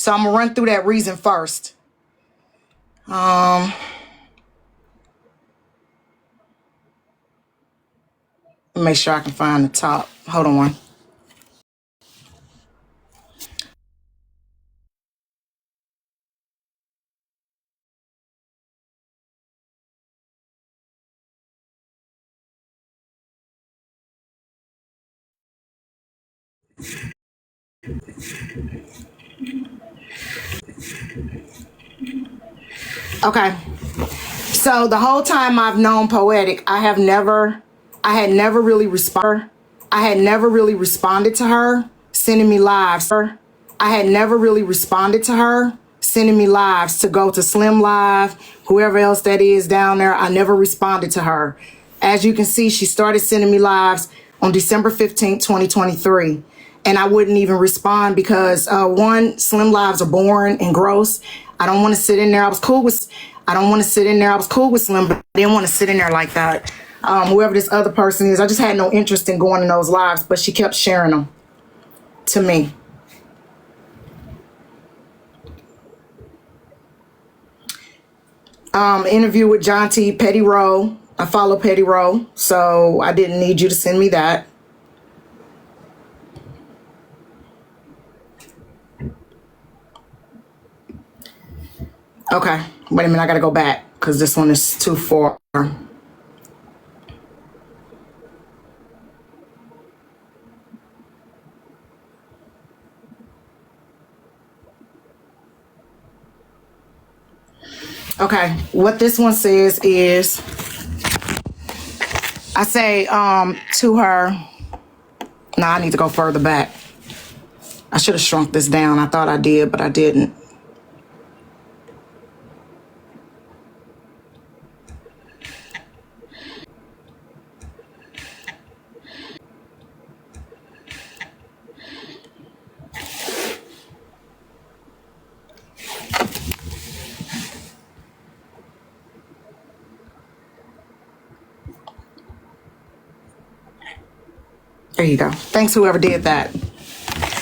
So I'm gonna run through that reason first. Make sure I can find the top. Hold on. Okay. So the whole time I've known Poetic, I had never really responded to her sending me lives. I had never really responded to her sending me lives to go to Slim Live, whoever else that is down there. I never responded to her. As you can see, she started sending me lives on December 15th, 2023. And I wouldn't even respond because one, Slim Lives are boring and gross. I don't want to sit in there. I was cool with Slim, but I didn't want to sit in there like that. Whoever this other person is, I just had no interest in going in those lives, but she kept sharing them to me. Interview with John T. Petty Rowe. I follow Petty Rowe, so I didn't need you to send me that. Okay, wait a minute, I gotta go back because this one is too far. Okay, what this one says is, I say to her, I need to go further back. I should have shrunk this down. I thought I did, but I didn't. There you go. Thanks, whoever did that.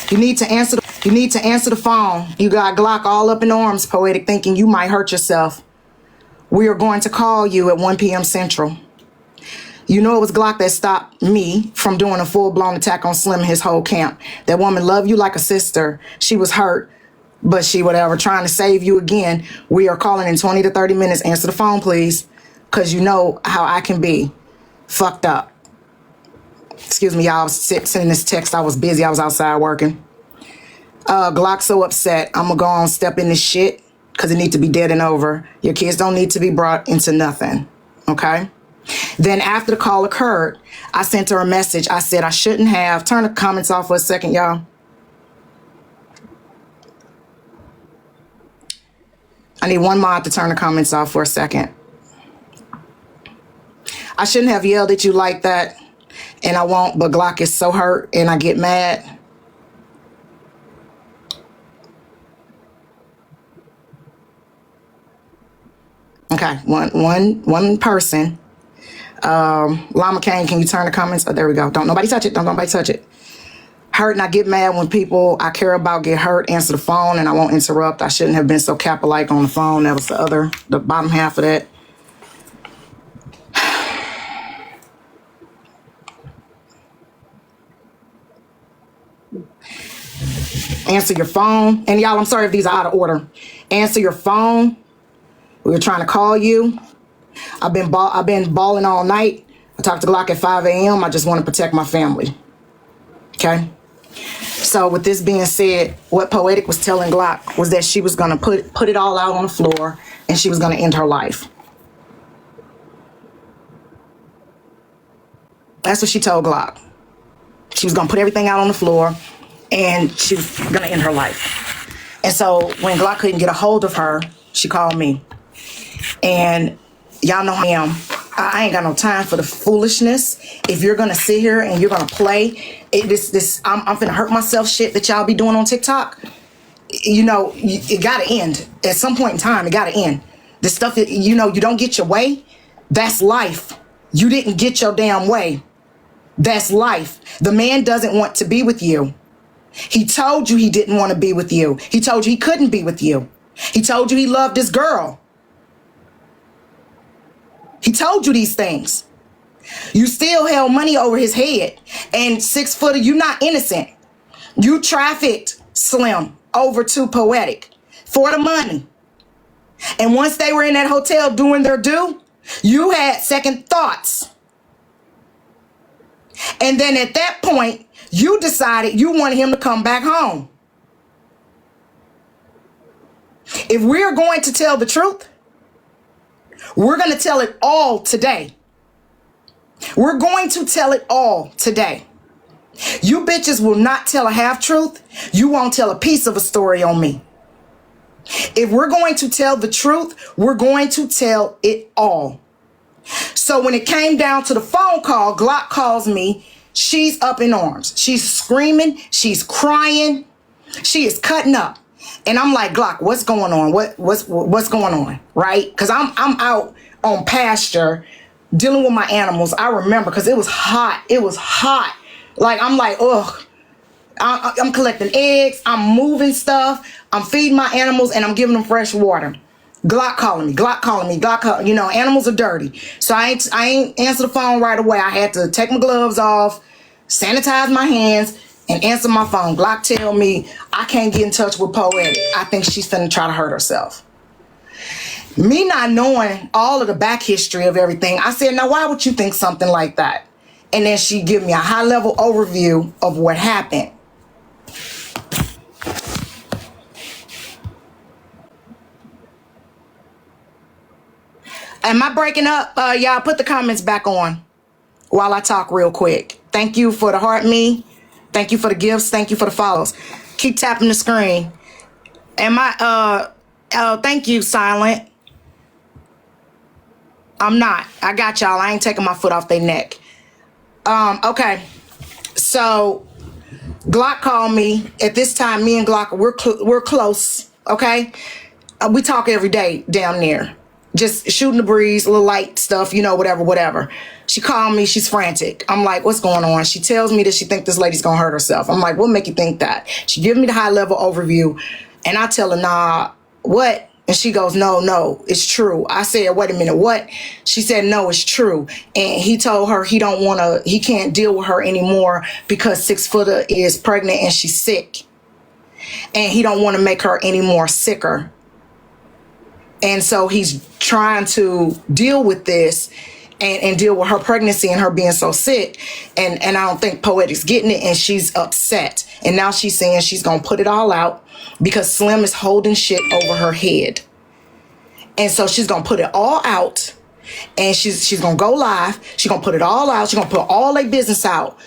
You need to answer the phone. You got Glock all up in arms, Poetic, thinking you might hurt yourself. We are going to call you at 1 p.m. Central. You know it was Glock that stopped me from doing a full-blown attack on Slim and his whole camp. That woman loved you like a sister. She was hurt, but she whatever, trying to save you again. We are calling in 20 to 30 minutes. Answer the phone, please, because you know how I can be fucked up. Excuse me, y'all. I was sending this text. I was busy. I was outside working. Glock so upset. I'm going to go on step in this shit because it needs to be dead and over. Your kids don't need to be brought into nothing. Okay? Then after the call occurred, I sent her a message. I said I shouldn't have. Turn the comments off for a second, y'all. I need one mod to turn the comments off for a second. I shouldn't have yelled at you like that. And I won't, but Glock is so hurt and I get mad. Okay, one person. Llama Kane, can you turn the comments? Oh, there we go. Don't nobody touch it. Don't nobody touch it. Hurt and I get mad when people I care about get hurt. Answer the phone and I won't interrupt. I shouldn't have been so Kappa-like on the phone. That was the bottom half of that. Answer your phone. And y'all, I'm sorry if these are out of order. Answer your phone. We were trying to call you. I've been balling all night. I talked to Glock at 5 a.m. I just want to protect my family. Okay? So with this being said, what Poetic was telling Glock was that she was going to put it all out on the floor and she was going to end her life. That's what she told Glock. She was going to put everything out on the floor and she was going to end her life. And so when Glock couldn't get a hold of her, she called me. And y'all know how I am. I ain't got no time for the foolishness. If you're going to sit here and you're going to play I'm finna hurt myself shit that y'all be doing on TikTok. You know, it got to end. At some point in time, it got to end. This stuff, you know, you don't get your way. That's life. You didn't get your damn way. That's life. The man doesn't want to be with you. He told you he didn't want to be with you. He told you he couldn't be with you. He told you he loved this girl. He told you these things. You still held money over his head. And 6 Footer, you're not innocent. You trafficked Slim over to Poetic for the money. And once they were in that hotel doing their due, you had second thoughts. And then at that point, you decided you wanted him to come back home. If we're going to tell the truth, we're going to tell it all today. We're going to tell it all today. You bitches will not tell a half truth. You won't tell a piece of a story on me. If we're going to tell the truth, we're going to tell it all. So when it came down to the phone call, Glock calls me. She's up in arms. She's screaming. She's crying. She is cutting up. And I'm like, Glock, what's going on? What's going on? Right? Because I'm out on pasture dealing with my animals. I remember because it was hot. It was hot. Like, I'm like, ugh. I'm collecting eggs. I'm moving stuff. I'm feeding my animals and I'm giving them fresh water. Glock calling me. You know, animals are dirty. So I ain't answer the phone right away. I had to take my gloves off, sanitize my hands, and answer my phone. Glock tell me I can't get in touch with Poetic. I think she's finna try to hurt herself. Me not knowing all of the back history of everything, I said, now why would you think something like that? And then she give me a high level overview of what happened. Am I breaking up? Y'all put the comments back on while I talk real quick. Thank you for the heart me. Thank you for the gifts. Thank you for the follows. Keep tapping the screen. Am I, thank you, Silent. I'm not. I got y'all. I ain't taking my foot off their neck. Okay. So Glock called me. At this time, me and Glock, we're close. Okay. We talk every day down there. Just shooting the breeze, little light stuff, you know, whatever. She called me. She's frantic. I'm like, what's going on? She tells me that she thinks this lady's going to hurt herself. I'm like, what make you think that? She gives me the high level overview and I tell her, nah, what? And she goes, no, it's true. I said, wait a minute, what? She said, no, it's true. And he told her he can't deal with her anymore because 6 Footer is pregnant and she's sick. And he don't want to make her any more sicker. And so he's trying to deal with this and deal with her pregnancy and her being so sick. And I don't think Poetic's getting it and she's upset. And now she's saying she's going to put it all out because Slim is holding shit over her head. And so she's going to put it all out and she's going to go live. She's going to put it all out. She's going to put all their business out.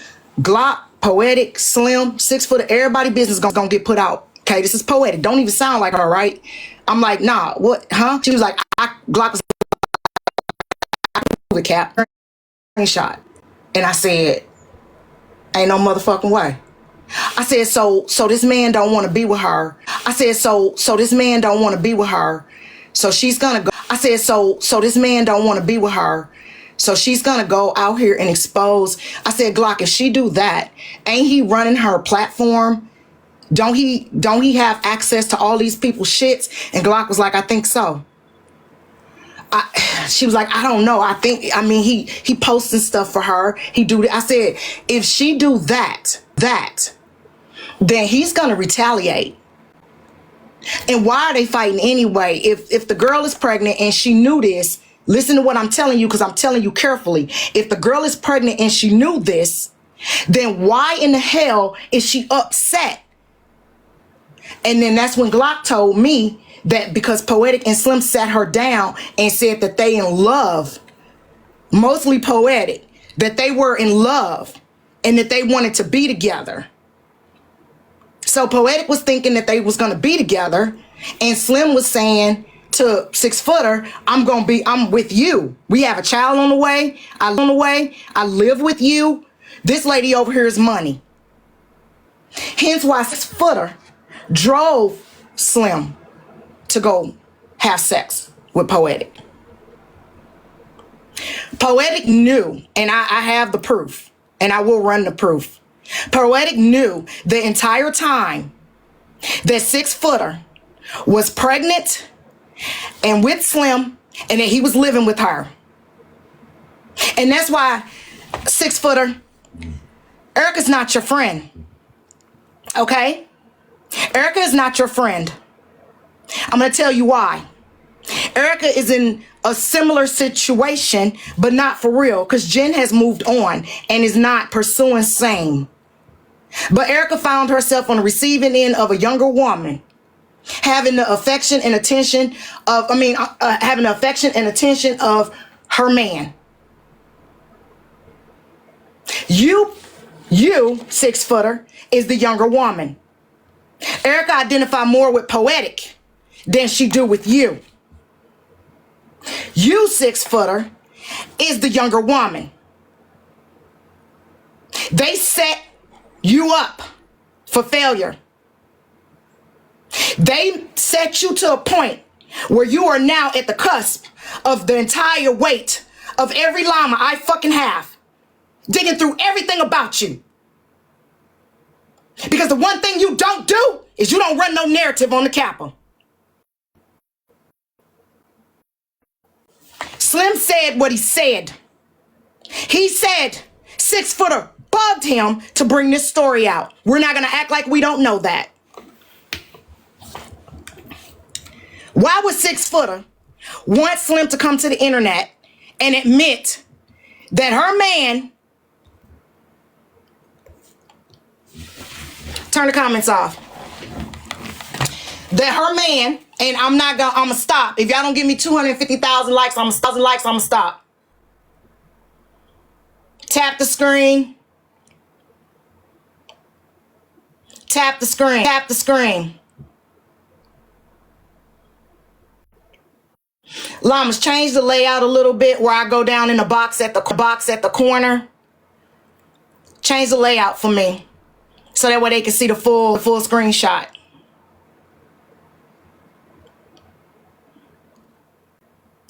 Glock, Poetic, Slim, 6 Footer, everybody business going to get put out. Okay, this is Poetic. Don't even sound like her, right? I'm like, nah, what, huh? She was like, Glock was the cap shot. And I said, ain't no motherfucking way. I said, so this man don't want to be with her. I said, so this man don't want to be with her. So she's gonna go. I said, so this man don't want to be with her. So she's gonna go out here and expose. I said, Glock, if she do that, ain't he running her platform? Don't he have access to all these people's shits? And Glock was like, I think so. She was like, I don't know. I mean, he posting stuff for her. He do that. I said, if she do that, then he's gonna retaliate. And why are they fighting anyway? If the girl is pregnant and she knew this, listen to what I'm telling you because I'm telling you carefully. If the girl is pregnant and she knew this, then why in the hell is she upset? And then that's when Glock told me that because Poetic and Slim sat her down and said that they in love, mostly Poetic, that they were in love and that they wanted to be together. So Poetic was thinking that they was going to be together and Slim was saying to 6 Footer, I'm with you. We have a child on the way. I live with you. This lady over here is money. Hence why 6 Footer drove Slim to go have sex with Poetic. Poetic knew, and I have the proof, and I will run the proof. Poetic knew the entire time that 6-footer was pregnant and with Slim and that he was living with her. And that's why 6-footer, Erica's not your friend. Okay? Erica is not your friend. I'm going to tell you why. Erica is in a similar situation, but not for real, because Jen has moved on and is not pursuing same. But Erica found herself on the receiving end of a younger woman, having the affection and attention of, having the affection and attention of her man. You 6-footer, is the younger woman. Erica identified more with Poetic than she do with you. You 6-footer is the younger woman. They set you up for failure. They set you to a point where you are now at the cusp of the entire weight of every llama I fucking have, digging through everything about you. Because the one thing you don't do is you don't run no narrative on the Kappa. Slim said what he said. He said 6-footer bugged him to bring this story out. We're not going to act like we don't know that. Why would 6-footer want Slim to come to the internet and admit that her man... Turn the comments off. That her man, and I'm gonna stop. If y'all don't give me 250,000 likes, I'm gonna stop. Tap the screen. Tap the screen. Tap the screen. Llamas, change the layout a little bit where I go down in the box at the corner. Change the layout for me, so that way they can see the full screenshot.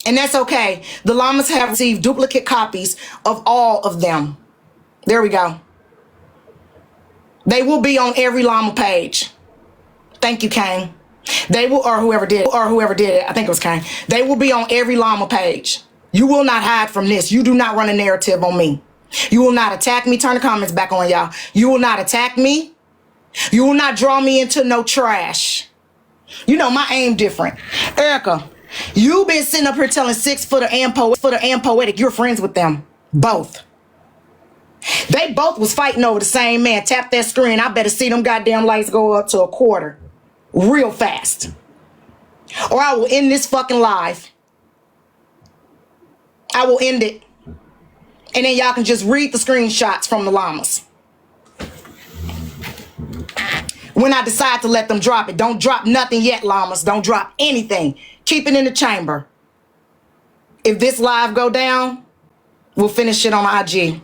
And that's okay. The llamas have received duplicate copies of all of them. There we go. They will be on every llama page. Thank you, Kane. They will, or whoever did it. I think it was Kane. They will be on every llama page. You will not hide from this. You do not run a narrative on me. You will not attack me. Turn the comments back on, y'all. You will not attack me. You will not draw me into no trash. You know my aim different. Erica, you've been sitting up here telling 6-footer and Poetic you're friends with them. Both. They both was fighting over the same man. Tap that screen. I better see them goddamn lights go up to a quarter real fast, or I will end this fucking live. I will end it. And then y'all can just read the screenshots from the llamas. When I decide to let them drop it. Don't drop nothing yet, llamas. Don't drop anything. Keep it in the chamber. If this live go down, we'll finish it on IG.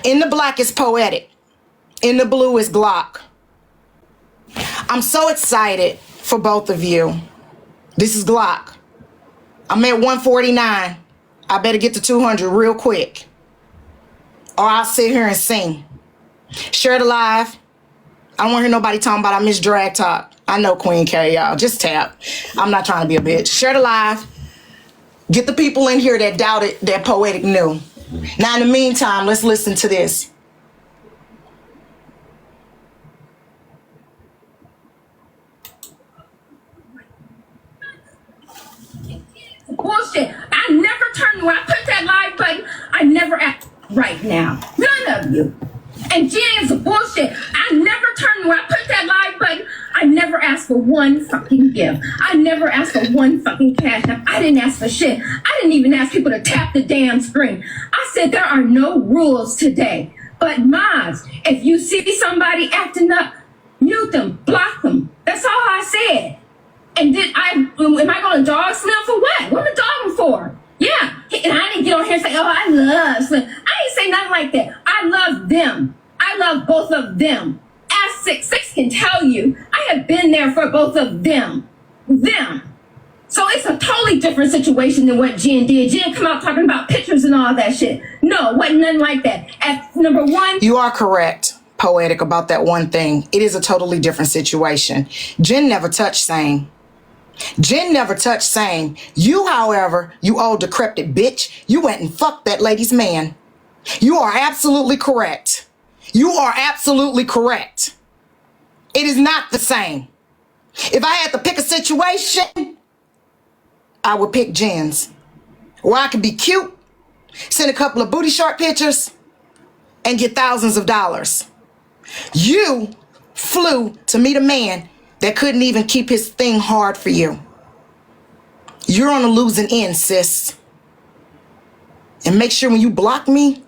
In the black is Poetic. In the blue is Glock. I'm so excited for both of you. This is Glock. I'm at 149. I better get to 200 real quick, or I'll sit here and sing. Share the live. I don't want to hear nobody talking about I miss drag talk. I know Queen K, y'all. Just tap. I'm not trying to be a bitch. Share the live. Get the people in here that doubted that Poetic knew. Now, in the meantime, let's listen to this. Bullshit. I never turned, when I put that live button, I never asked right now. None of you. And Jen's bullshit. I never turned, when I put that live button, I never asked for one fucking gift. I never asked for one fucking cash app. I didn't ask for shit. I didn't even ask people to tap the damn screen. I said there are no rules today. But Maz, if you see somebody acting up, mute them, block them. That's all I said. And then am I going to dog Slim for what? What am I dogging for? Yeah. And I didn't get on here and say, oh, I love Slim. I didn't say nothing like that. I love them. I love both of them. As 6 can tell you, I have been there for both of them. So it's a totally different situation than what Jen did. Jen come out talking about pictures and all that shit. No, wasn't nothing like that. At number one, You are correct, Poetic, about that one thing. It is a totally different situation. Jen never touched Same. Jen never touched Same. You, however, you old decrepit bitch, you went and fucked that lady's man. You are absolutely correct. You are absolutely correct. It is not the same. If I had to pick a situation, I would pick Jen's. Where I could be cute, send a couple of booty short pictures, and get thousands of dollars. You flew to meet a man that couldn't even keep his thing hard for you. You're on a losing end, sis. And make sure when you block me,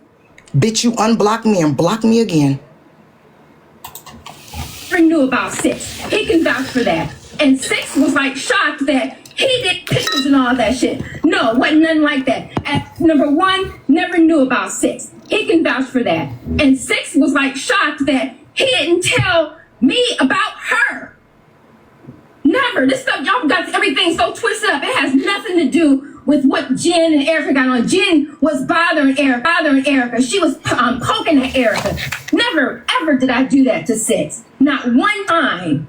bitch, you unblock me and block me again. never knew about Six. He can vouch for that. And Six was like shocked that he did pictures and all that shit. No, wasn't nothing like that. At number one, never knew about Six. He can vouch for that. And Six was like shocked that he didn't tell me about her. Never. This stuff, y'all got everything so twisted up. It has nothing to do with what Jen and Erica got on. Jen was bothering Erica. She was poking at Erica. Never, ever did I do that to Six. Not one time.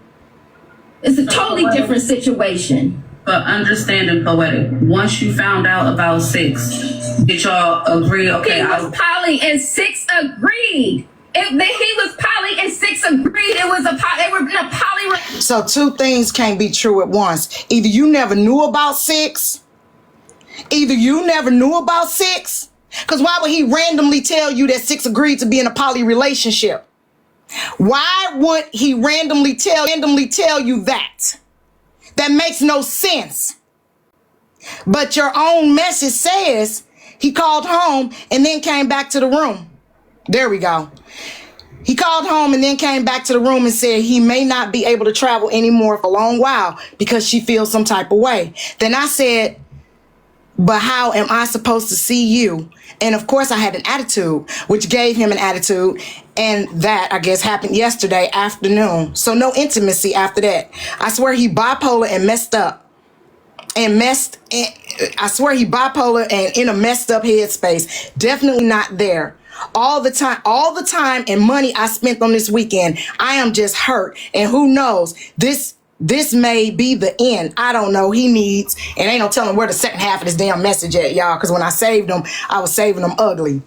It's a totally different situation. But understanding Poetic, once you found out about Six, did y'all agree? Okay, He was poly and Six agreed. He was poly and Six agreed. It was they were in a poly. So two things can't be true at once. Either you never knew about Six, because why would he randomly tell you that Six agreed to be in a poly relationship? Why would he randomly tell you that? That makes no sense. But your own message says he called home and then came back to the room. There we go. He called home and then came back to the room and said he may not be able to travel anymore for a long while because she feels some type of way. Then I said, but how am I supposed to see you? And of course I had an attitude, which gave him an attitude. And that, I guess, happened yesterday afternoon. So no intimacy after that. I swear he bipolar and messed up. I swear he bipolar and in a messed up headspace. Definitely not there. All the time and money I spent on this weekend, I am just hurt. And who knows, this may be the end. I don't know. He needs, and ain't no telling where the second half of this damn message at, y'all. Because when I saved them, I was saving them ugly.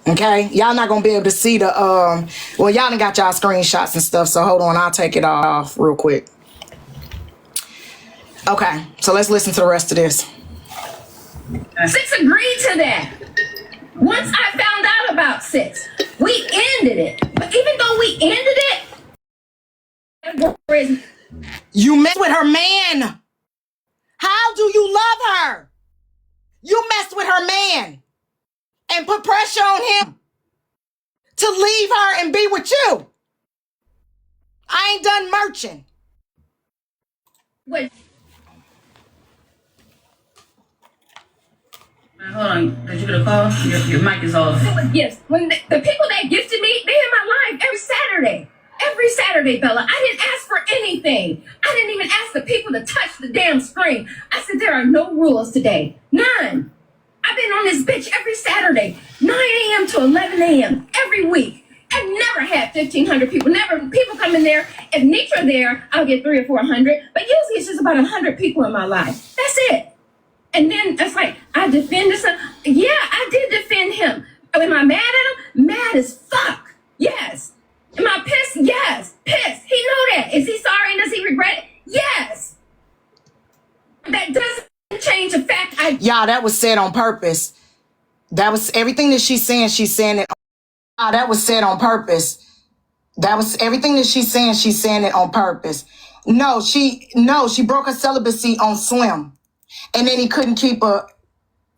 Okay? Y'all not going to be able to see the, well, y'all done got y'all screenshots and stuff. So hold on. I'll take it off real quick. Okay. So let's listen to the rest of this. Six agreed to that. Once I found out about Six, we ended it. But even though we ended it, You mess with her man. How do you love her? You messed with her man and put pressure on him to leave her and be with you. I ain't done merching. what hold on. Did you get a call? Your mic is off. gifts. When the people that gifted me, they in my life every Saturday. Every Saturday, Bella. I didn't ask for anything. I didn't even ask the people to touch the damn screen. I said there are no rules today. None. I've been on this bitch every Saturday, 9 a.m. to 11 a.m. every week. I've never had 1,500 people. Never people come in there. If Nitra there, I'll get 300 or 400. But usually it's just about 100 people in my life. That's it. And then it's like, I defended some. Yeah, I did defend him. Am I mad at him? Mad as fuck. Yes. Am I pissed? Yes. Pissed. He knew that. Is he sorry and does he regret it? Yes. That doesn't change the fact Y'all, that was said on purpose. That was everything that she's saying it. That was said on purpose. That was everything that she's saying it on purpose. No, she broke her celibacy on Slim. And then he couldn't keep a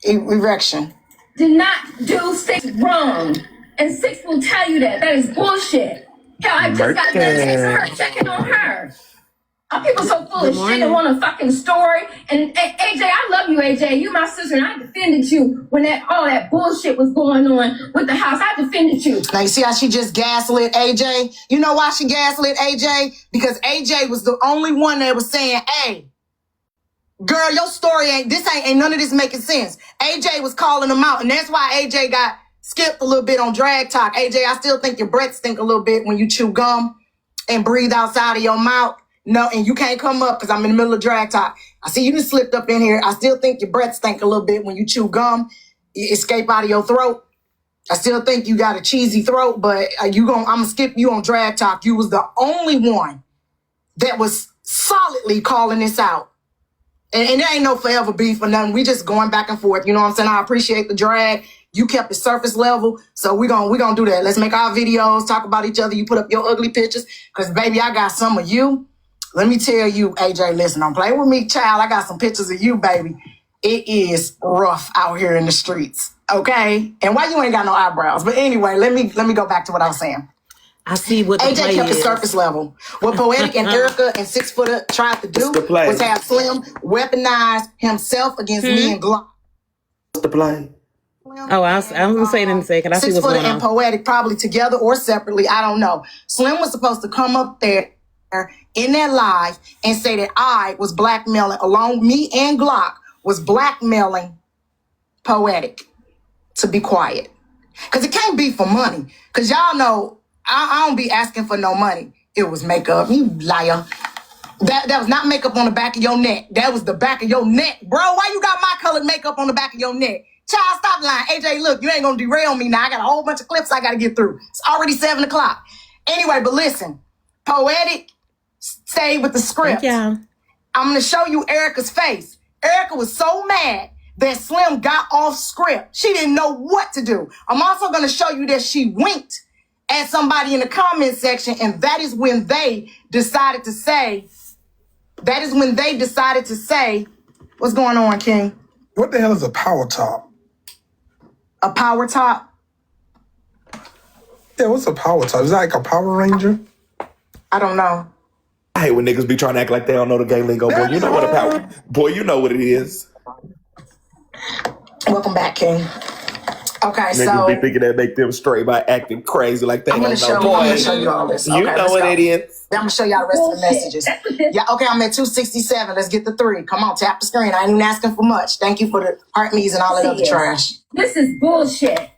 erection. did not do Six wrong. And Six will tell you that. That is bullshit. Hell, I just got done texting her, checking on her. Our people so full of shit and want a fucking story. And AJ, I love you, AJ. You my sister, and I defended you when all that bullshit was going on with the house. I defended you. Now you see how she just gaslit AJ? You know why she gaslit AJ? Because AJ was the only one that was saying, hey, Girl, your story ain't none of this making sense. AJ was calling them out, and that's why AJ got skipped a little bit on Drag Talk. AJ, I still think your breath stink a little bit when you chew gum and breathe outside of your mouth. No, and you can't come up because I'm in the middle of Drag Talk. I see you just slipped up in here. I still think your breath stink a little bit when you chew gum. You escape out of your throat. I still think you got a cheesy throat, but I'm gonna skip you on Drag Talk. You was the only one that was solidly calling this out. And there ain't no forever beef or nothing. We just going back and forth. You know what I'm saying? I appreciate the drag. You kept it surface level. So we gonna do that. Let's make our videos, talk about each other. You put up your ugly pictures. Cause baby, I got some of you. Let me tell you, AJ, listen, don't play with me, child. I got some pictures of you, baby. It is rough out here in the streets. Okay? And why you ain't got no eyebrows? But anyway, let me go back to what I was saying. I see what the AJ play kept is. it surface level. What Poetic and Erica and 6 Footer tried to do was have Slim weaponize himself against me and Glock. What's the play? Oh, I was going to say it in a second. I see 6 what's Footer going and on. Poetic probably together or separately. I don't know. Slim was supposed to come up there in that live and say that I was blackmailing, along me and Glock, was blackmailing Poetic to be quiet. Because it can't be for money. Because y'all know, I don't be asking for no money. It was makeup. You liar. That was not makeup on the back of your neck. That was the back of your neck. Bro, why you got my colored makeup on the back of your neck? Child, stop lying. AJ, look, you ain't going to derail me now. I got a whole bunch of clips I got to get through. It's already 7 o'clock. Anyway, but listen. Poetic stayed with the script. Yeah. I'm going to show you Erica's face. Erica was so mad that Slim got off script. She didn't know what to do. I'm also going to show you that she winked at somebody in the comment section, and that is when they decided to say, what's going on, King? What the hell is a power top? A power top? Yeah, what's a power top? Is that like a Power Ranger? I don't know. I hate when niggas be trying to act like they don't know the gay lingo. Boy, you know what a power... Boy, you know what it is. Welcome back, King. Okay, Niggas be thinking that make them straight by acting crazy like they I'm don't gonna know. show you all this. You Okay, know let's what go. it is. I'm gonna show y'all the rest of the messages. Yeah, okay, I'm at 267. Let's get the 3. Come on, tap the screen. I ain't even asking for much. Thank you for the heart me's and all that other trash. This is bullshit.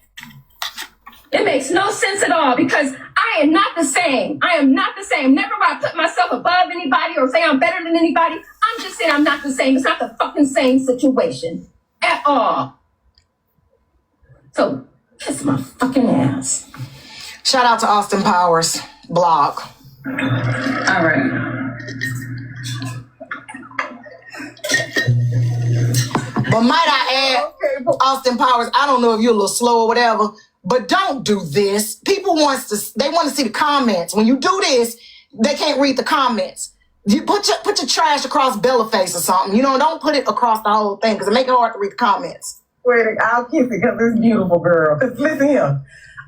It makes no sense at all because I am not the same. I am not the same. Never will I put myself above anybody or say I'm better than anybody. I'm just saying I'm not the same. It's not the fucking same situation at all. So kiss my fucking ass. Shout out to Austin Powers blog. All right. But might I add, Austin Powers, I don't know if you're a little slow or whatever, but don't do this. People want to see the comments. When you do this, they can't read the comments. You put your trash across Bella face or something. You know, don't put it across the whole thing because it make it hard to read the comments. Wait, I'll kiss it because it's beautiful, girl. Because listen here,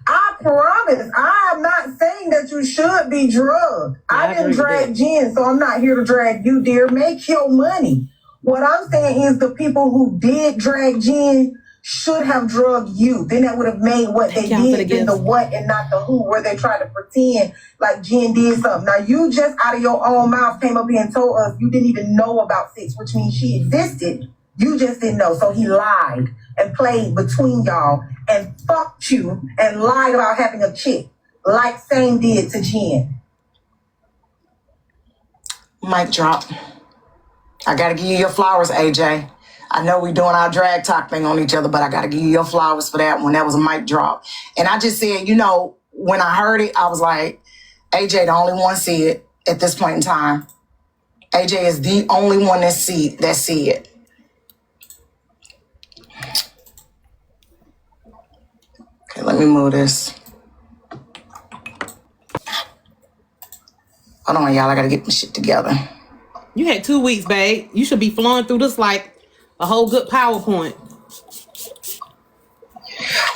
I promise I am not saying that you should be drugged. I didn't drag Jen, so I'm not here to drag you, dear. Make your money. What I'm saying is the people who did drag Jen should have drugged you. Then that would have made what they did been the what and not the who, where they tried to pretend like Jen did something. Now, you just out of your own mouth came up here and told us you didn't even know about 6, which means she existed. You just didn't know. So he lied and played between y'all and fucked you and lied about having a chick like Same did to Jen. Mic drop. I gotta give you your flowers, AJ. I know we doing our drag talk thing on each other, but I gotta give you your flowers for that one. That was a mic drop. And I just said, you know, when I heard it, I was like, AJ the only one see it at this point in time. AJ is the only one that see it. Okay, let me move this. Hold on, y'all. I gotta get my shit together. You had 2 weeks, babe. You should be flowing through this like a whole good PowerPoint.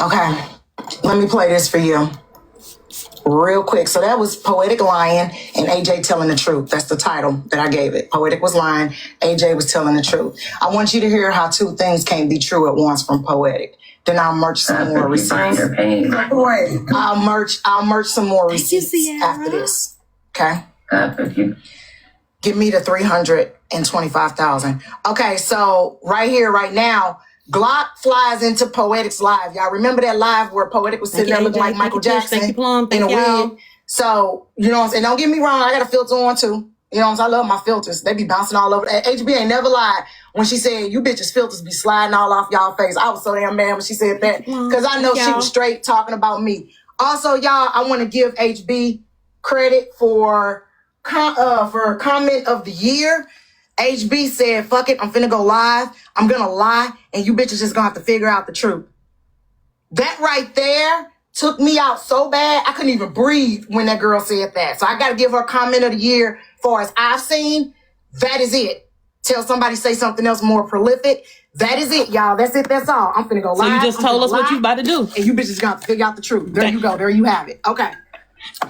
Okay, let me play this for you real quick. So that was Poetic Lying and AJ Telling the Truth. That's the title that I gave it. Poetic was lying, AJ was telling the truth. I want you to hear how 2 things can't be true at once from Poetic. Then I'll merch some more receipts. I'll merch some more receipts after this. Okay? Give me the 325,000. Okay, so right here, right now, Glock flies into Poetic's live. Y'all remember that live where Poetic was sitting there looking like Michael Jackson Thank you, Plum. in a Thank y'all. wig? So, you know what I'm saying? Don't get me wrong, I got a filter on too. You know what I'm saying? I love my filters. They be bouncing all over. HB ain't never lied when she said, you bitches filters be sliding all off y'all face. I was so damn mad when she said that because I know she was straight talking about me. Also, y'all, I want to give HB credit for comment of the year. HB said, fuck it, I'm finna go live. I'm gonna lie, and you bitches just gonna have to figure out the truth. That right there took me out so bad, I couldn't even breathe when that girl said that. So I gotta give her comment of the year far as I've seen. That is it. Till somebody say something else more prolific. That is it, y'all. That's it, that's all. I'm finna go live. So you just told us what you about to do. And you bitches gonna have to figure out the truth. There you go, there you have it. Okay.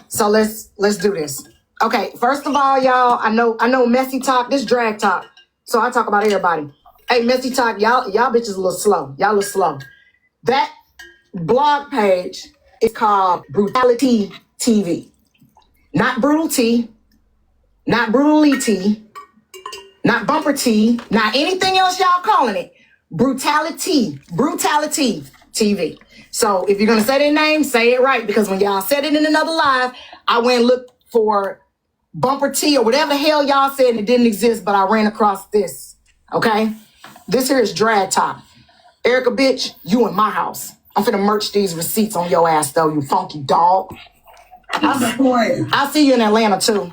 So let's do this. Okay, first of all, y'all, I know messy talk, this drag talk. So I talk about everybody. Hey, messy talk, y'all bitches a little slow. Y'all a little slow. That blog page is called Brutality TV. Not Brutal T, not Brutally T, not Bumper T, not anything else y'all calling it. Brutality TV. So if you're gonna say their name, say it right, because when y'all said it in another live, I went and looked for Bumper T or whatever the hell y'all said and it didn't exist, but I ran across this. Okay? This here is drag talk. Erica, bitch, you in my house. I'm finna merch these receipts on your ass though, you funky dog. I'll see you in Atlanta too.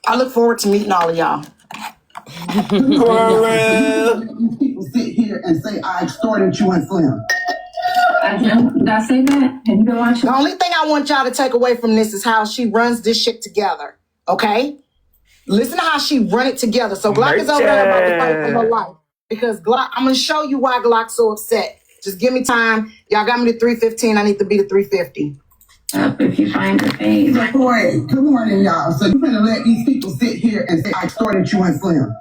I look forward to meeting all of y'all. People sit here and say I extorted you and Slim. Did I say that? Have you been watching? The only thing I want y'all to take away from this is how she runs this shit together. Okay? Listen to how she run it together. So Glock is over there about to fight for her life. Because Glock, I'm going to show you why Glock's so upset. Just give me time. Y'all got me to 315. I need to be to 350. If you find the page. Good morning, y'all. So you're gonna let these people sit here and say I extorted you and Slim.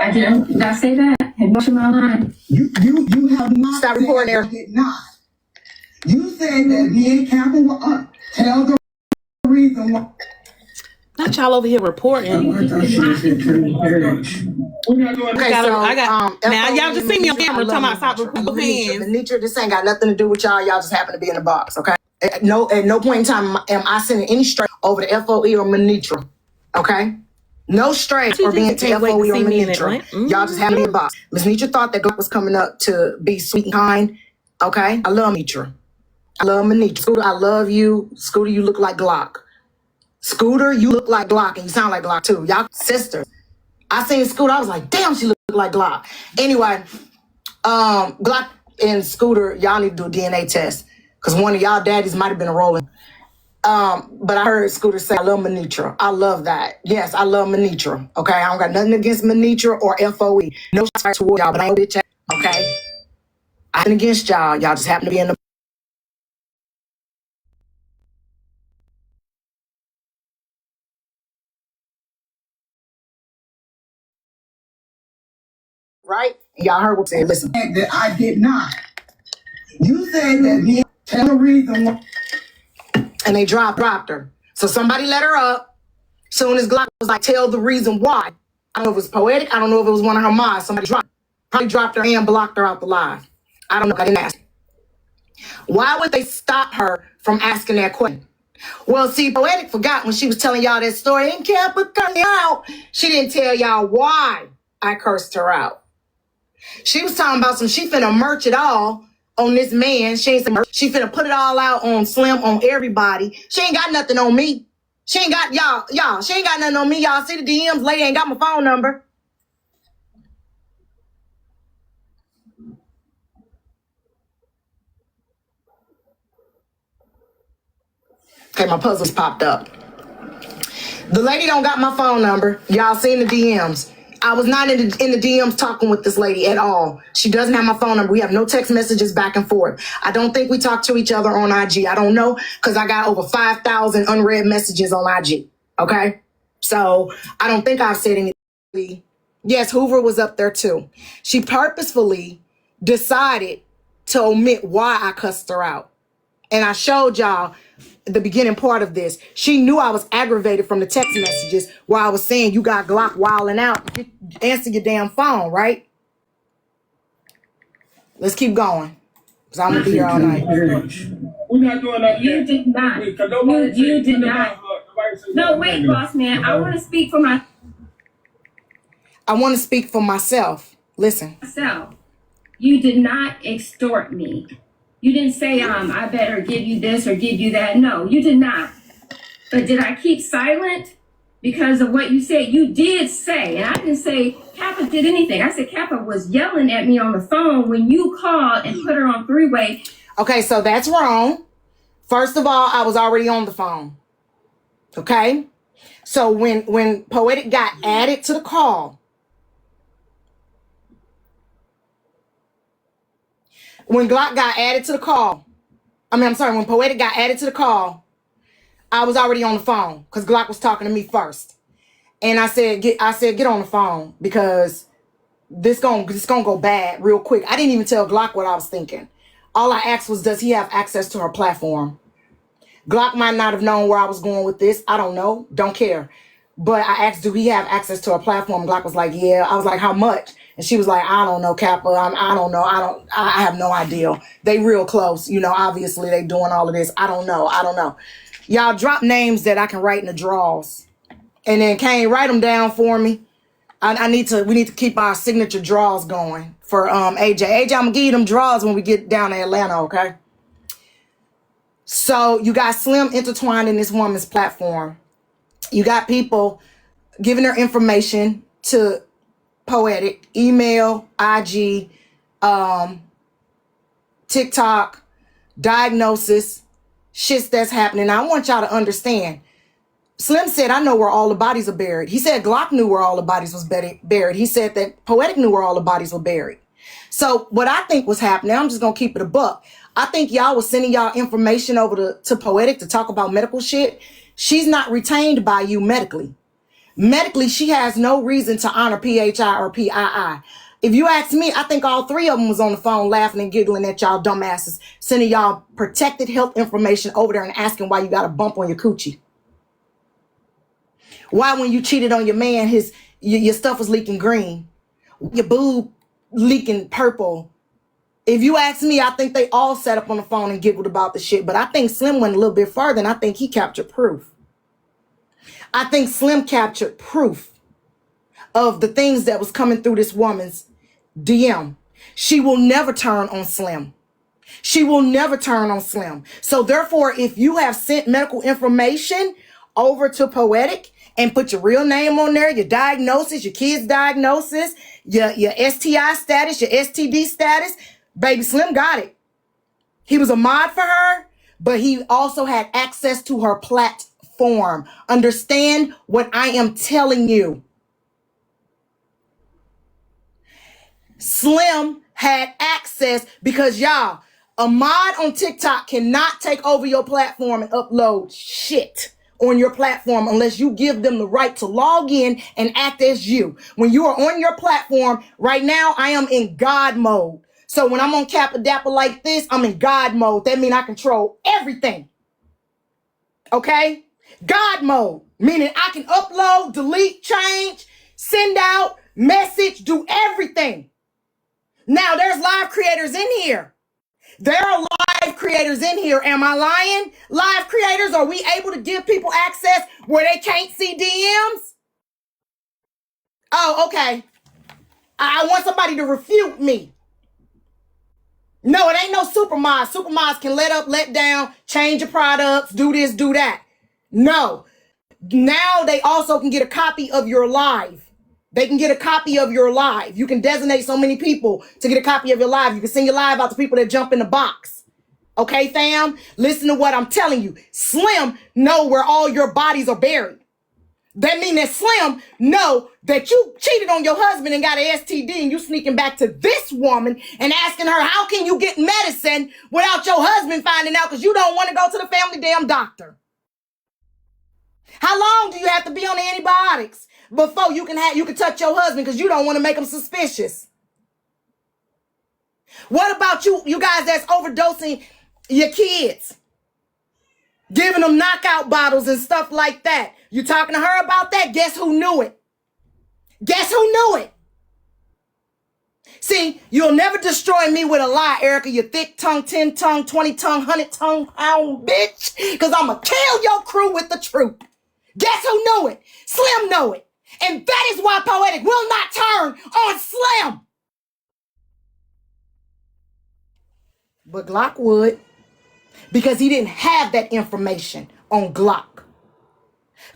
I didn't. Did I say that? Have you watched my line? You have not. Stop said recording there. you did not. You said that me and Campbell were up. Tell the reason why. Not y'all over here reporting. Okay, so now y'all just see me on camera talking about stop Venetra. recording fans. Venetra, this ain't got nothing to do with y'all. Y'all just happen to be in the box, okay? At no point in time am I sending any straight over to FOE or Venetra, okay? No straight or being to FOE or Venetra. Y'all just happen to be in the box. Ms. Venetra thought that Glock was coming up to be sweet and kind, okay? I love Venetra. I love Venetra. Scooter, I love you. Scooter, you look like Glock. Scooter, you look like Glock, and you sound like Glock too. Y'all sisters. I seen Scooter, I was like, damn, she look like Glock. Anyway, Glock and Scooter, y'all need to do a DNA test. Because one of y'all daddies might have been a rolling. But I heard Scooter say, I love Venetra. I love that. Yes, I love Venetra. Okay, I don't got nothing against Venetra or FOE. No shots toward y'all, but I ain't bitch. Okay? I ain't against y'all. Y'all just happen to be in the right? Y'all heard what I said. Listen. That I did not. You said that me tell the reason why. And they dropped her. So somebody let her up. Soon as Glock was like, tell the reason why. I don't know if it was Poetic. I don't know if it was one of her moms. Somebody probably dropped her and blocked her out the live. I don't know. I didn't ask. Why would they stop her from asking that question? Well, see, Poetic forgot when she was telling y'all that story and kept cutting out. She didn't tell y'all why I cursed her out. She was talking about she finna merch it all on this man. She finna put it all out on Slim, on everybody. She ain't got nothing on me. She ain't got y'all. She ain't got nothing on me. Y'all see the DMs? Lady ain't got my phone number. Okay, my puzzles popped up. The lady don't got my phone number. Y'all seen the DMs. I was not in the DMs talking with this lady at all. She doesn't have my phone number. We have no text messages back and forth. I don't think we talk to each other on IG. I don't know, because I got over 5,000 unread messages on IG. Okay? So I don't think I've said anything. Yes, Hoover was up there too. She purposefully decided to omit why I cussed her out. And I showed y'all the beginning part of this. She knew I was aggravated from the text messages where I was saying, you got Glock wilding out. Answer your damn phone, right? Let's keep going. Because I'm going to be here all night. We're not doing that. You did not. You did not. No, wait, boss man. I want to speak for I want to speak for myself. Listen. myself. You did not extort me. You didn't say, I better give you this or give you that. No, you did not. But did I keep silent because of what you said? You did say, and I didn't say Kappa did anything. I said Kappa was yelling at me on the phone when you called and put her on three-way. Okay, so that's wrong. First of all, I was already on the phone. Okay? So when Poetic got added to the call, when Glock got added to the call, when Poetic got added to the call, I was already on the phone because Glock was talking to me first. And I said, get on the phone because this gonna go bad real quick. I didn't even tell Glock what I was thinking. All I asked was, does he have access to her platform? Glock might not have known where I was going with this. I don't know. Don't care. But I asked, do he have access to her platform? Glock was like, yeah. I was like, how much? And she was like, I don't know, Kappa. I don't know. I have no idea. They real close. You know, obviously they doing all of this. I don't know. Y'all drop names that I can write in the draws. And then Kane, write them down for me. We need to keep our signature draws going for AJ. AJ, I'm gonna give you them draws when we get down to Atlanta, okay? So you got Slim intertwined in this woman's platform. You got people giving their information to Poetic, email, IG, TikTok, diagnosis, shits that's happening. Now, I want y'all to understand. Slim said, I know where all the bodies are buried. He said Glock knew where all the bodies was buried. He said that Poetic knew where all the bodies were buried. So what I think was happening, I'm just going to keep it a buck. I think y'all was sending y'all information over to Poetic to talk about medical shit. She's not retained by you medically. Medically, she has no reason to honor PHI or PII. If you ask me, I think all three of them was on the phone laughing and giggling at y'all dumbasses, sending y'all protected health information over there and asking why you got a bump on your coochie. Why when you cheated on your man, your stuff was leaking green, your boob leaking purple. If you ask me, I think they all sat up on the phone and giggled about the shit. But I think Slim went a little bit further, and I think he captured proof. I think Slim captured proof of the things that was coming through this woman's DM. She will never turn on Slim. She will never turn on Slim. So therefore, if you have sent medical information over to Poetic and put your real name on there, your diagnosis, your kid's diagnosis, your STI status, your STD status, baby Slim got it. He was a mod for her, but he also had access to her platform. Understand what I am telling you. Slim had access because y'all, a mod on TikTok cannot take over your platform and upload shit on your platform unless you give them the right to log in and act as you. When you are on your platform, right now, I am in God mode. So when I'm on Kappa Dapper like this, I'm in God mode. That means I control everything. Okay? God mode, meaning I can upload, delete, change, send out, message, do everything. Now, there's live creators in here. There are live creators in here. Am I lying? Live creators, are we able to give people access where they can't see DMs? Oh, okay. I want somebody to refute me. No, it ain't no supermods. Supermods can let up, let down, change your products, do this, do that. No. Now they also can get a copy of your live. They can get a copy of your live. You can designate so many people to get a copy of your live. You can send your live out to people that jump in the box. Okay, fam? Listen to what I'm telling you. Slim know where all your bodies are buried. That means that Slim know that you cheated on your husband and got an STD and you sneaking back to this woman and asking her, how can you get medicine without your husband finding out because you don't want to go to the family damn doctor? How long do you have to be on the antibiotics before you can touch your husband because you don't want to make him suspicious? What about you guys that's overdosing your kids? giving them knockout bottles and stuff like that. You talking to her about that? Guess who knew it? Guess who knew it? See, you'll never destroy me with a lie, Erica, you thick tongue, 10 tongue, 20 tongue, 100 tongue pound bitch. Because I'm going to kill your crew with the truth. Guess who knew it? Slim know it. And that is why Poetic will not turn on Slim. But Glock would. Because he didn't have that information on Glock.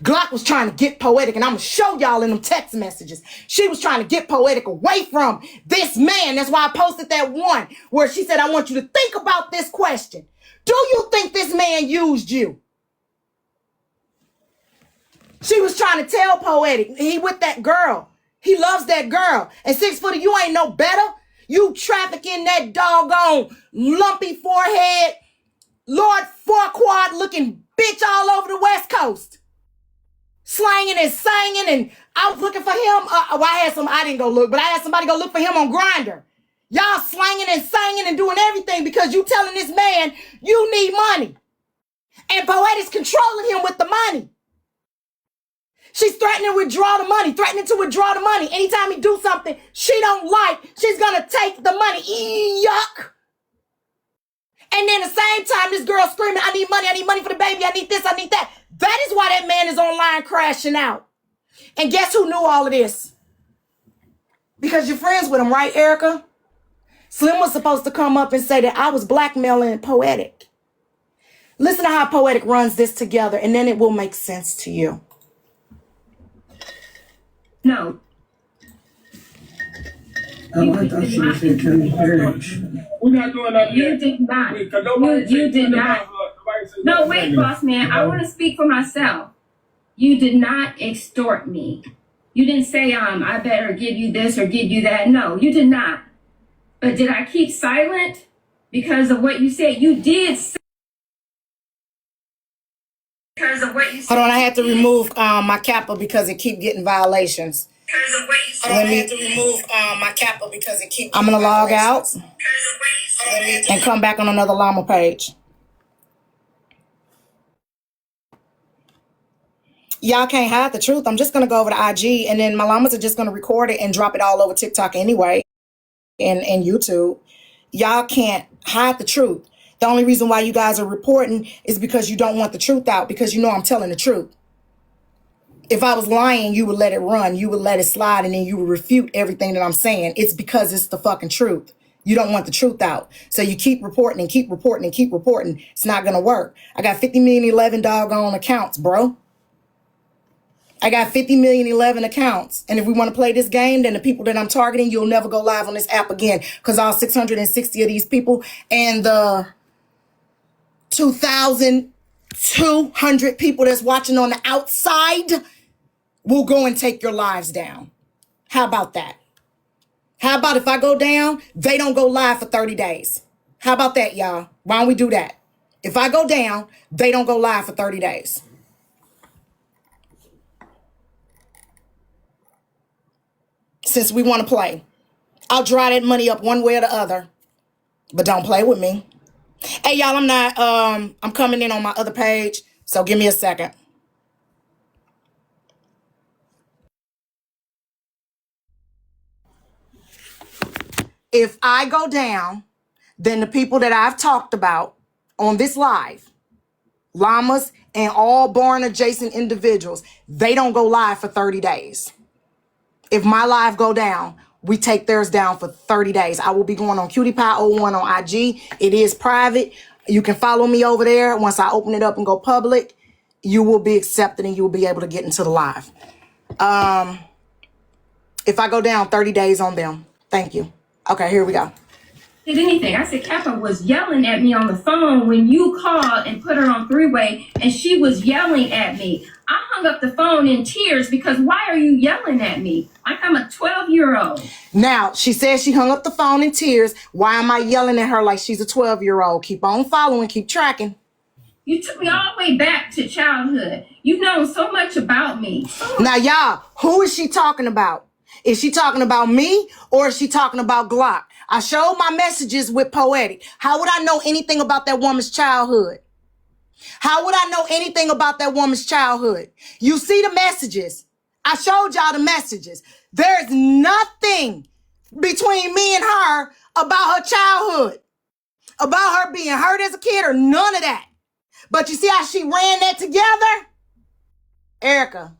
Glock was trying to get Poetic, and I'm going to show y'all in them text messages. She was trying to get Poetic away from this man. That's why I posted that one where she said, I want you to think about this question. Do you think this man used you? She was trying to tell Poetic, he with that girl. He loves that girl. And 6 foot, you ain't no better. You trafficking that doggone lumpy forehead, Lord Farquaad looking bitch all over the West Coast. Slanging and singing, and I was looking for him. I didn't go look, but I had somebody go look for him on Grindr. Y'all slanging and singing and doing everything because you telling this man you need money. And Poetic's controlling him with the money. She's threatening to withdraw the money. Anytime he do something she don't like, she's gonna take the money. Yuck. And then at the same time, this girl screaming, I need money for the baby, I need this, I need that. That is why that man is online crashing out. And guess who knew all of this? Because you're friends with him, right, Erica? Slim was supposed to come up and say that I was blackmailing Poetic. Listen to how Poetic runs this together, and then it will make sense to you. No. Oh, I thought she was here turning purge. We're not doing that You yet. did not. You did not. No, wait, boss man. I want to speak for myself. You did not extort me. You didn't say, I better give you this or give you that. No, you did not. But did I keep silent because of what you said? You did say. Because of what you said. Hold on, I had to remove my kappa because it keep getting violations. Because of what you said. I had to remove my kappa because it keep. I'm gonna log out and come back on another llama page. Y'all can't hide the truth. I'm just gonna go over to IG, and then my llamas are just gonna record it and drop it all over TikTok anyway, and YouTube. Y'all can't hide the truth. The only reason why you guys are reporting is because you don't want the truth out, because you know I'm telling the truth. If I was lying, you would let it run. You would let it slide, and then you would refute everything that I'm saying. It's because it's the fucking truth. You don't want the truth out. So you keep reporting and keep reporting and keep reporting. It's not going to work. I got 50,000,011 doggone accounts, bro. I got 50,000,011 accounts. And if we want to play this game, then the people that I'm targeting, you'll never go live on this app again. Because all 660 of these people and the 2,200 people that's watching on the outside will go and take your lives down. How about that? How about if I go down, they don't go live for 30 days? How about that, y'all? Why don't we do that? If I go down, they don't go live for 30 days. Since we want to play, I'll dry that money up one way or the other, but don't play with me. Hey, y'all, I'm coming in on my other page, so give me a second. If I go down, then the people that I've talked about on this live, llamas and all born adjacent individuals, they don't go live for 30 days. If my live go down, we take theirs down for 30 days. I will be going on CutiePie01 on IG. It is private. You can follow me over there. Once I open it up and go public, you will be accepted and you will be able to get into the live. If I go down, 30 days on them. Thank you. Okay, here we go. Did anything. I said Kappa was yelling at me on the phone when you called and put her on three-way, and she was yelling at me. I hung up the phone in tears because why are you yelling at me? Like I'm a 12-year-old. Now, she says she hung up the phone in tears. Why am I yelling at her like she's a 12-year-old? Keep on following, keep tracking. You took me all the way back to childhood. You've known so much about me. Now, y'all, who is she talking about? Is she talking about me or is she talking about Glock? I showed my messages with Poetic. How would I know anything about that woman's childhood? How would I know anything about that woman's childhood? You see the messages. I showed y'all the messages. There's nothing between me and her about her childhood, about her being hurt as a kid or none of that. But you see how she ran that together? Erica,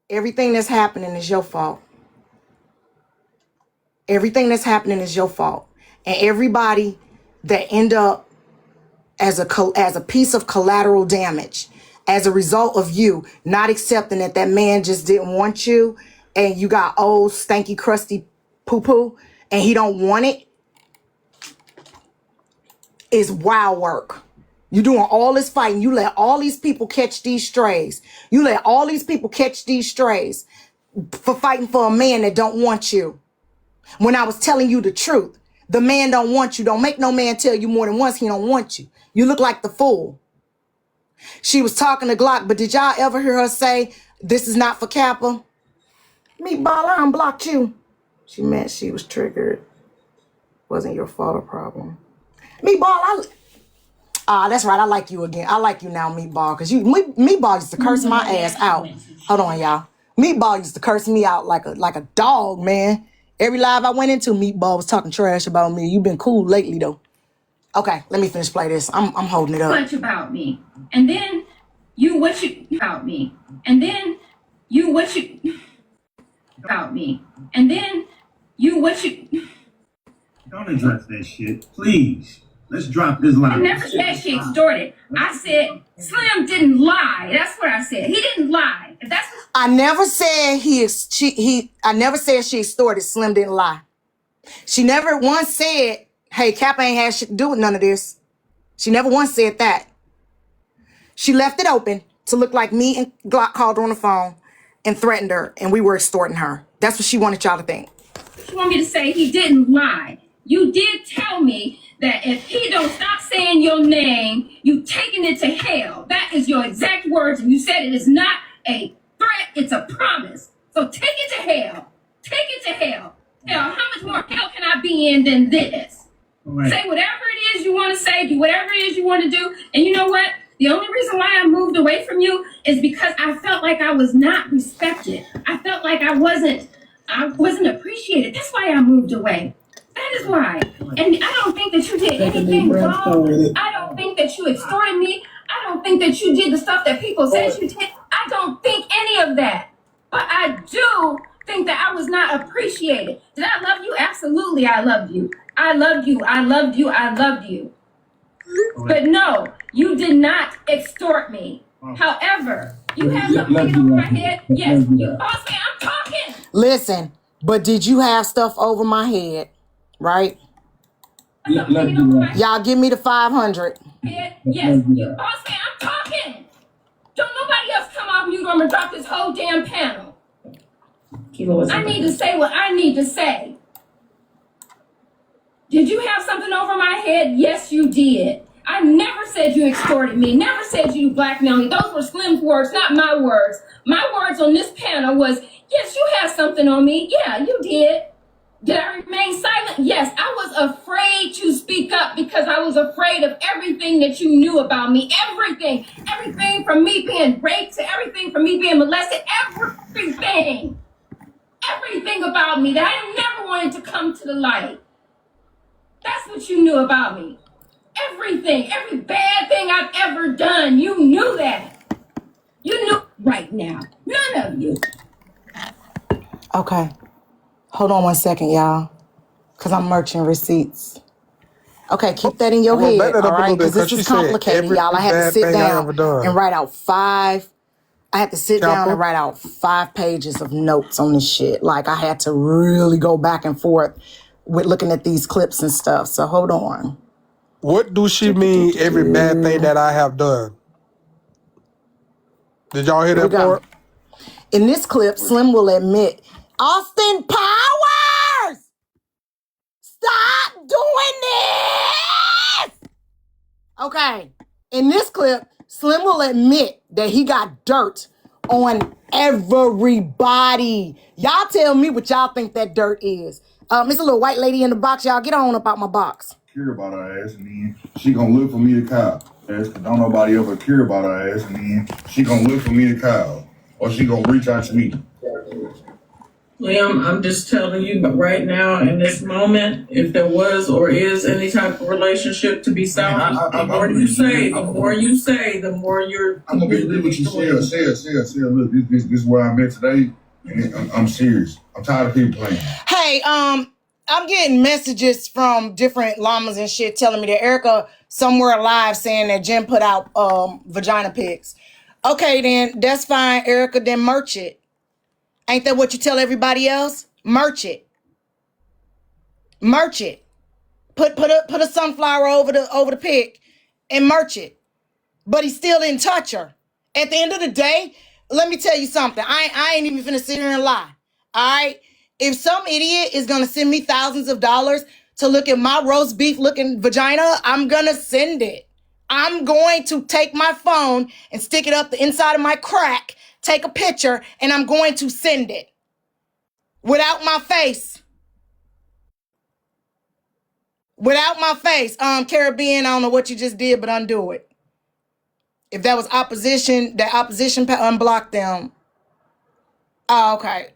everything that's happening is your fault. Everything that's happening is your fault. And everybody that end up as a piece of collateral damage as a result of you not accepting that that man just didn't want you and you got old, stanky, crusty poo-poo and he don't want it, is wild work. You doing all this fighting. You let all these people catch these strays. You let all these people catch these strays for fighting for a man that don't want you. When I was telling you the truth, the man don't want you. Don't make no man tell you more than once he don't want you. You look like the fool. She was talking to Glock, but did y'all ever hear her say, this is not for Kappa? Meatball, I unblocked you. She meant she was triggered. Wasn't your fault or problem. Meatball, that's right. I like you again. I like you now, Meatball, because Meatball used to curse my ass out. Hold on, y'all. Meatball used to curse me out like a dog, man. Every live I went into, Meatball was talking trash about me. You've been cool lately, though. Okay, let me finish play this. I'm holding it up. Much about me, and then what you about me, and then what you about me, and then what you. Don't address that shit, please. Let's drop this line. I never said she extorted. I said Slim didn't lie. That's what I said. He didn't lie. If that's what I never said I never said she extorted. Slim didn't lie. She never once said, hey, Kappa ain't had shit to do with none of this. She never once said that. She left it open to look like me and Glock called her on the phone and threatened her and we were extorting her. That's what she wanted y'all to think. you want me to say he didn't lie. You did tell me that if he don't stop saying your name, you taking it to hell. That is your exact words. And you said it is not a threat, it's a promise. So take it to hell. Take it to hell. Hell, how much more hell can I be in than this? Right. Say whatever it is you want to say, do whatever it is you want to do. And you know what? The only reason why I moved away from you is because I felt like I was not respected. I felt like I wasn't appreciated. That's why I moved away. That is why. And I don't think that you did anything wrong. I don't think that you extorted me. I don't think that you did the stuff that people said you did. I don't think any of that. But I do think that I was not appreciated. Did I love you? Absolutely, I loved you. I loved you. I loved you. I loved you. But no, you did not extort me. However, you have something over my head. Yes, you boss me. I'm talking. Listen, but did you have stuff over my head? Right? Y'all give me the 500. Yes, you boss me. I'm talking. Don't nobody else come off mute. I'm gonna drop this whole damn panel. I need to say what I need to say. Did you have something over my head? Yes, you did. I never said you extorted me. Never said you blackmailed me. Those were Slim's words, not my words. My words on this panel was, yes, you have something on me. Yeah, you did. Did I remain silent? Yes, I was afraid to speak up because I was afraid of everything that you knew about me. Everything. Everything from me being raped to everything from me being molested. Everything. Everything about me that I never wanted to come to the light. That's what you knew about me. Everything. Every bad thing I've ever done. You knew that. You knew right now. None of you. Okay. Hold on one second, y'all. Because I'm merching receipts. Okay, keep that in your head, all right? Because this is complicated, y'all. I had to sit down and write out five pages of notes on this shit. Like, I had to really go back and forth with looking at these clips and stuff. So hold on. What do she mean, every bad thing that I have done? Did y'all hear that part? In this clip, Slim will admit, Austin Powers! Stop doing this! Okay. In this clip, Slim will admit that he got dirt on everybody. Y'all tell me what y'all think that dirt is. It's a little white lady in the box. Y'all get on up out my box. Care about her ass, and then she gonna look for me to call. ass, 'cause don't nobody ever care about her ass, and then she gonna look for me to call, or she gonna reach out to me. Liam, I'm just telling you, but right now, in this moment, if there was or is any type of relationship to be solid, the more you say, the more you're. I'm gonna be real with you, Sarah. Look, this is where I'm at today, and I'm serious. I'm tired of people playing. Hey, I'm getting messages from different llamas and shit telling me that Erica somewhere live saying that Jen put out vagina pics. Okay, then that's fine, Erica. Then merch it. Ain't that what you tell everybody else? Merch it. Merch it. Put a sunflower over the pic and merch it. But he still didn't touch her. At the end of the day, let me tell you something. I ain't even finna sit here and lie. All right? If some idiot is gonna send me thousands of dollars to look at my roast beef looking vagina, I'm gonna send it. I'm going to take my phone and stick it up the inside of my crack, take a picture, and I'm going to send it. Without my face. Without my face. Caribbean, I don't know what you just did, but undo it. If that was opposition, that opposition unblock them. Oh, okay.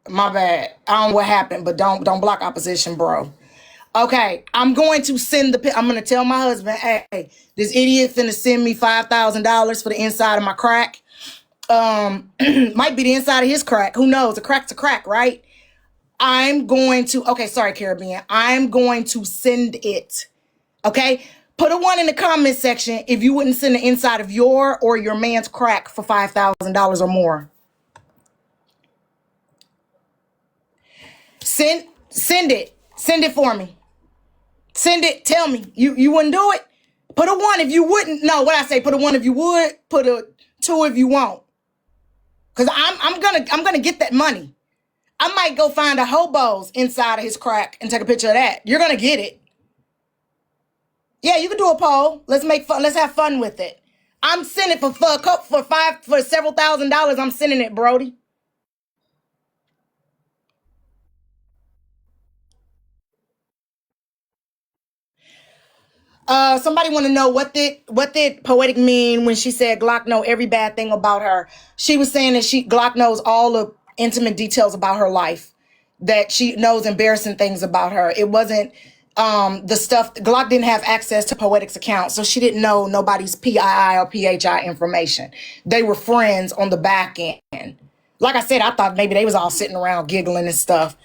My bad. I don't know what happened, but don't block opposition, bro. Okay, I'm going to send I'm going to tell my husband, hey, this idiot finna send me $5,000 for the inside of my crack. Might be the inside of his crack. Who knows? A crack's a crack, right? I'm going to, okay, sorry, Caribbean. I'm going to send it. Okay? Put a 1 in the comment section if you wouldn't send the inside of your or your man's crack for $5,000 or more. Send it. Send it for me. Send it. Tell me. You wouldn't do it? Put a 1 if you wouldn't. No, what I say? Put a 1 if you would. Put a 2 if you won't. Cause I'm gonna get that money. I might go find a hobo's inside of his crack and take a picture of that. You're gonna get it. Yeah, you can do a poll. Let's make fun. Let's have fun with it. I'm sending for several $1,000s. I'm sending it, Brody. Somebody want to know what did Poetic mean when she said Glock know every bad thing about her? She was saying that Glock knows all the intimate details about her life, that she knows embarrassing things about her. It wasn't the stuff. Glock didn't have access to Poetic's account, so she didn't know nobody's PII or PHI information. They were friends on the back end. Like I said, I thought maybe they was all sitting around giggling and stuff.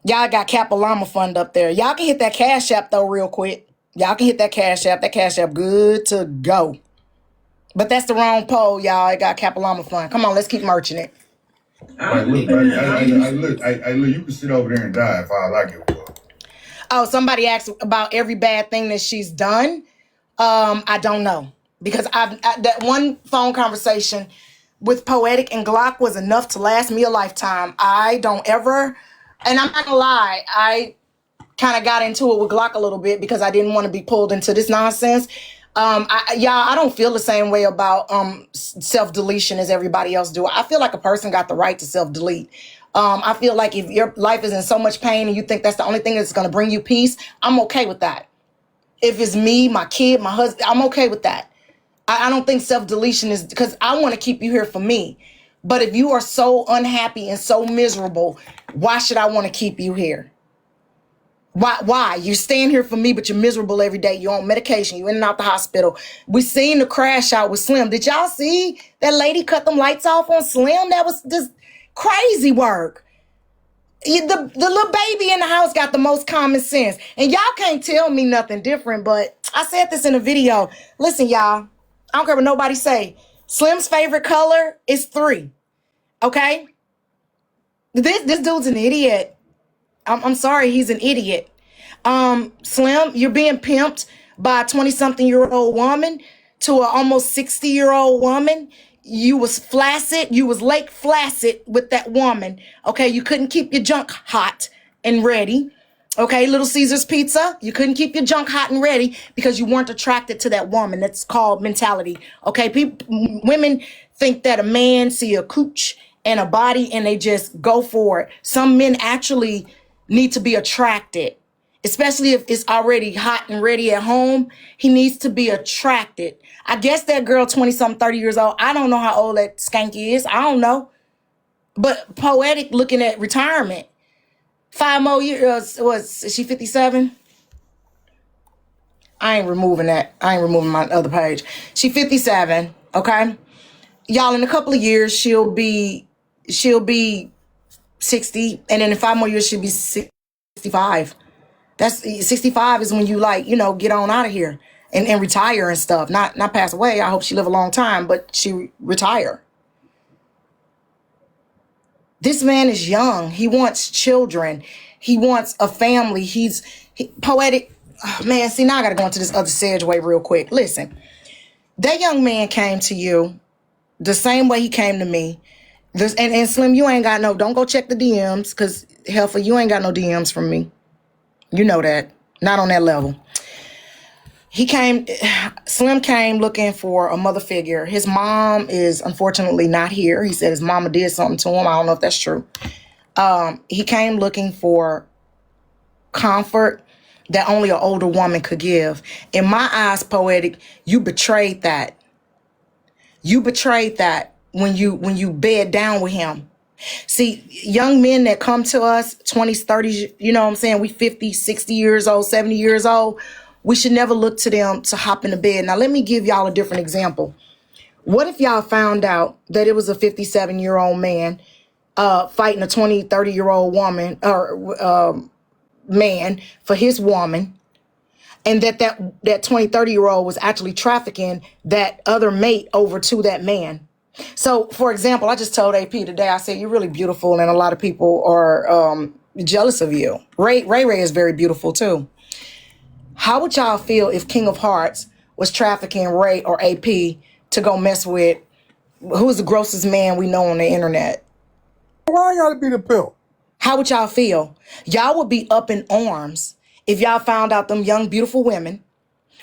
Y'all got Capilama Fund up there. Y'all can hit that Cash App though real quick. Y'all can hit that Cash App. That Cash App good to go. But that's the wrong poll, y'all. It got Capilama Fund. Come on, let's keep merching it. Look, you can sit over there and die if all I give a fuck. Oh, somebody asked about every bad thing that she's done. I don't know. Because that one phone conversation with Poetic and Glock was enough to last me a lifetime. I don't ever, and I'm not gonna lie, I kind of got into it with Glock a little bit because I didn't want to be pulled into this nonsense. I don't feel the same way about self-deletion as everybody else do. I feel like a person got the right to self-delete. I feel like if your life is in so much pain and you think that's the only thing that's going to bring you peace, I'm okay with that. If it's me, my kid, my husband, I'm okay with that. I don't think self-deletion is, because I want to keep you here for me. But if you are so unhappy and so miserable, why should I want to keep you here? Why? You're staying here for me, but you're miserable every day. You're on medication. You're in and out the hospital. We seen the crash out with Slim. Did y'all see that lady cut them lights off on Slim? That was just crazy work. The little baby in the house got the most common sense. And y'all can't tell me nothing different, but I said this in a video. Listen, y'all, I don't care what nobody say. Slim's favorite color is 3. Okay? This dude's an idiot. I'm sorry, he's an idiot. Slim, you're being pimped by a 20-something-year-old woman to an almost 60-year-old woman. You was flaccid. You was Lake Flaccid with that woman. Okay, you couldn't keep your junk hot and ready. Okay, Little Caesars Pizza, you couldn't keep your junk hot and ready because you weren't attracted to that woman. That's called mentality. Okay, women think that a man see a cooch and a body and they just go for it. Some men actually need to be attracted. especially if it's already hot and ready at home. He needs to be attracted. I guess that girl 20-something, 30 years old. I don't know how old that skank is. I don't know. But Poetic looking at retirement. 5 more years. Is she 57? I ain't removing that. I ain't removing my other page. She 57, okay? Y'all, in a couple of years, she'll be 60, and then in 5 more years, she'll be 65. That's 65 is when you get on out of here and retire and stuff. Not pass away. I hope she live a long time, but she retire. This man is young. He wants children. He wants a family. Poetic. Oh, man, see, now I got to go into this other Sedgeway real quick. Listen, that young man came to you the same way he came to me. And Slim, you ain't got don't go check the DMs, because Helfer, you ain't got no DMs from me. You know that. Not on that level. Slim came looking for a mother figure. His mom is unfortunately not here. He said his mama did something to him. I don't know if that's true. He came looking for comfort that only an older woman could give. In my eyes, Poetic, you betrayed that. You betrayed that when you bed down with him. See, young men that come to us, 20s, 30s, you know what I'm saying? We 50, 60 years old, 70 years old. We should never look to them to hop in the bed. Now, let me give y'all a different example. What if y'all found out that it was a 57-year-old man fighting a 20, 30-year-old woman or man for his woman, and that 20, 30-year-old was actually trafficking that other mate over to that man? So, for example, I just told AP today, I said, you're really beautiful, and a lot of people are jealous of you. Ray is very beautiful, too. How would y'all feel if King of Hearts was trafficking Ray or AP to go mess with who's the grossest man we know on the internet? Why y'all be the pimp? How would y'all feel? Y'all would be up in arms if y'all found out them young, beautiful women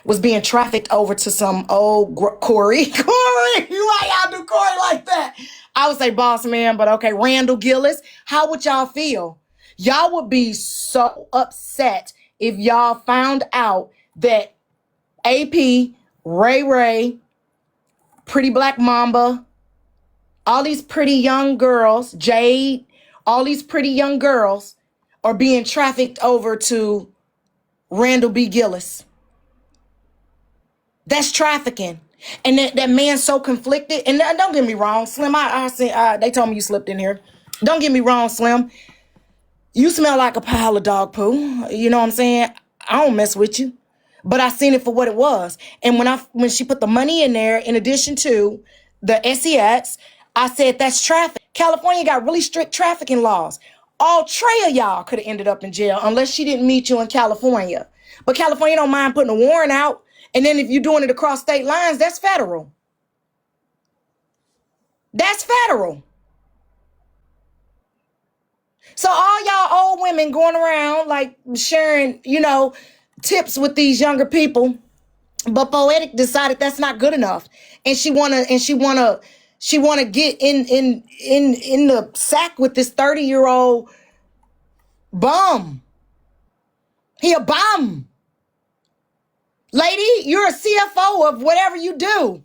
was being trafficked over to some old Corey. Corey, why y'all do Corey like that? I would say boss man, but okay, Randall Gillis. How would y'all feel? Y'all would be so upset if y'all found out that AP, Ray, Pretty Black Mamba, all these pretty young girls, Jade, all these pretty young girls are being trafficked over to Randall B. Gillis. That's trafficking. And that man's so conflicted. And don't get me wrong, Slim, they told me you slipped in here. Don't get me wrong, Slim. You smell like a pile of dog poo. You know what I'm saying? I don't mess with you. But I seen it for what it was. And when she put the money in there, in addition to the SEX, I said that's traffic. California got really strict trafficking laws. All three of y'all could have ended up in jail unless she didn't meet you in California. But California don't mind putting a warrant out. And then if you're doing it across state lines, that's federal. That's federal. So all y'all old women going around like sharing, tips with these younger people, but Poetic decided that's not good enough, and she wanna get in the sack with this 30-year-old bum. He a bum. Lady, you're a CFO of whatever you do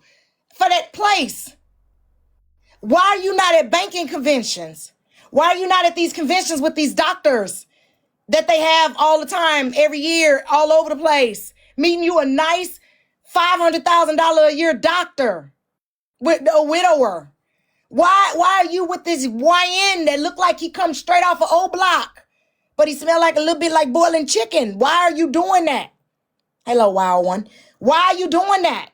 for that place. Why are you not at banking conventions? Why are you not at these conventions with these doctors that they have all the time, every year, all over the place? Meeting you a nice $500,000 a year doctor with a widower. Why are you with this YN that look like he comes straight off of old block, but he smell like a little bit like boiling chicken? Why are you doing that? Hello, wild one. Why are you doing that?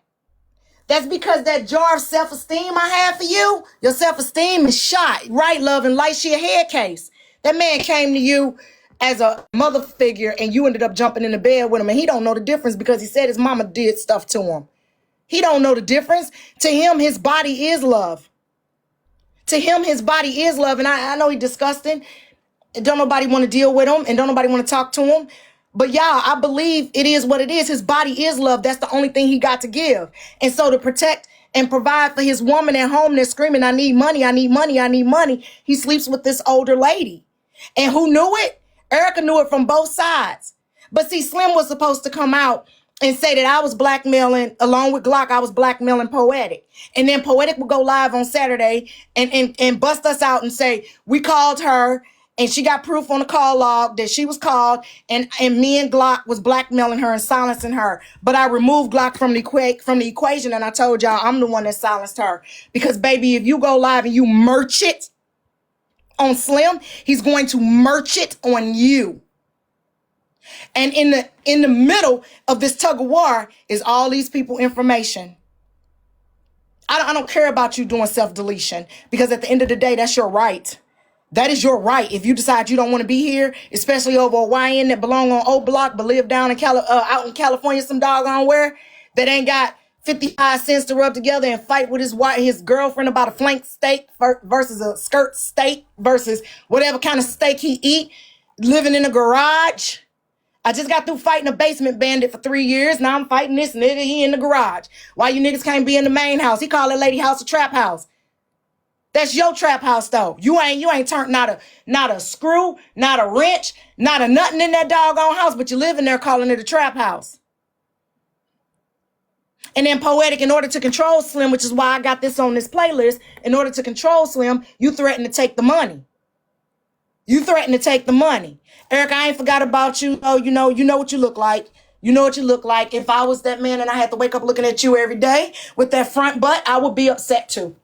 That's because that jar of self-esteem I have for you, your self-esteem is shot. Right, love, and light sheer head case. That man came to you as a mother figure and you ended up jumping in the bed with him, and he don't know the difference because he said his mama did stuff to him. He don't know the difference. To him, his body is love. To him, his body is love. And I know he's disgusting. And don't nobody want to deal with him and don't nobody want to talk to him. But y'all, I believe it is what it is. His body is love. That's the only thing he got to give. And so to protect and provide for his woman at home that's screaming, I need money, I need money, I need money, he sleeps with this older lady. And who knew it? Erica knew it from both sides. But see, Slim was supposed to come out and say that I was blackmailing, along with Glock, I was blackmailing Poetic. And then Poetic would go live on Saturday and bust us out and say, we called her and she got proof on the call log that she was called and me and Glock was blackmailing her and silencing her. But I removed Glock from the equation and I told y'all I'm the one that silenced her. Because baby, if you go live and you merch it on Slim, he's going to merch it on you. And in the middle of this tug of war is all these people information. I don't care about you doing self-deletion because at the end of the day, that's your right. That is your right. If you decide you don't want to be here, especially over a YN that belong on O Block but live down in out in California some doggone where that ain't got 55 cents to rub together and fight with his girlfriend about a flank steak versus a skirt steak versus whatever kind of steak he eat, living in a garage. I just got through fighting a basement bandit for 3 years. Now I'm fighting this nigga. He in the garage. Why you niggas can't be in the main house? He called that lady house a trap house. That's your trap house though. You ain't turned not a screw, not a wrench, not a nothing in that doggone house, but you live in there calling it a trap house. And then Poetic, in order to control Slim, which is why I got this on this playlist, in order to control Slim, you threaten to take the money. You threaten to take the money. Eric, I ain't forgot about you. Oh, you know what you look like. You know what you look like. If I was that man and I had to wake up looking at you every day with that front butt, I would be upset too.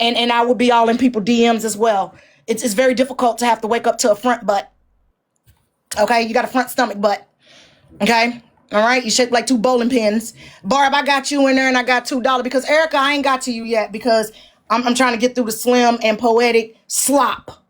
And I would be all in people DMs as well. It's very difficult to have to wake up to a front butt. Okay, you got a front stomach butt. Okay, all right, you shaped like 2 bowling pins. Barb, I got you in there and I got $2 because Erica, I ain't got to you yet because I'm trying to get through the Slim and Poetic slop.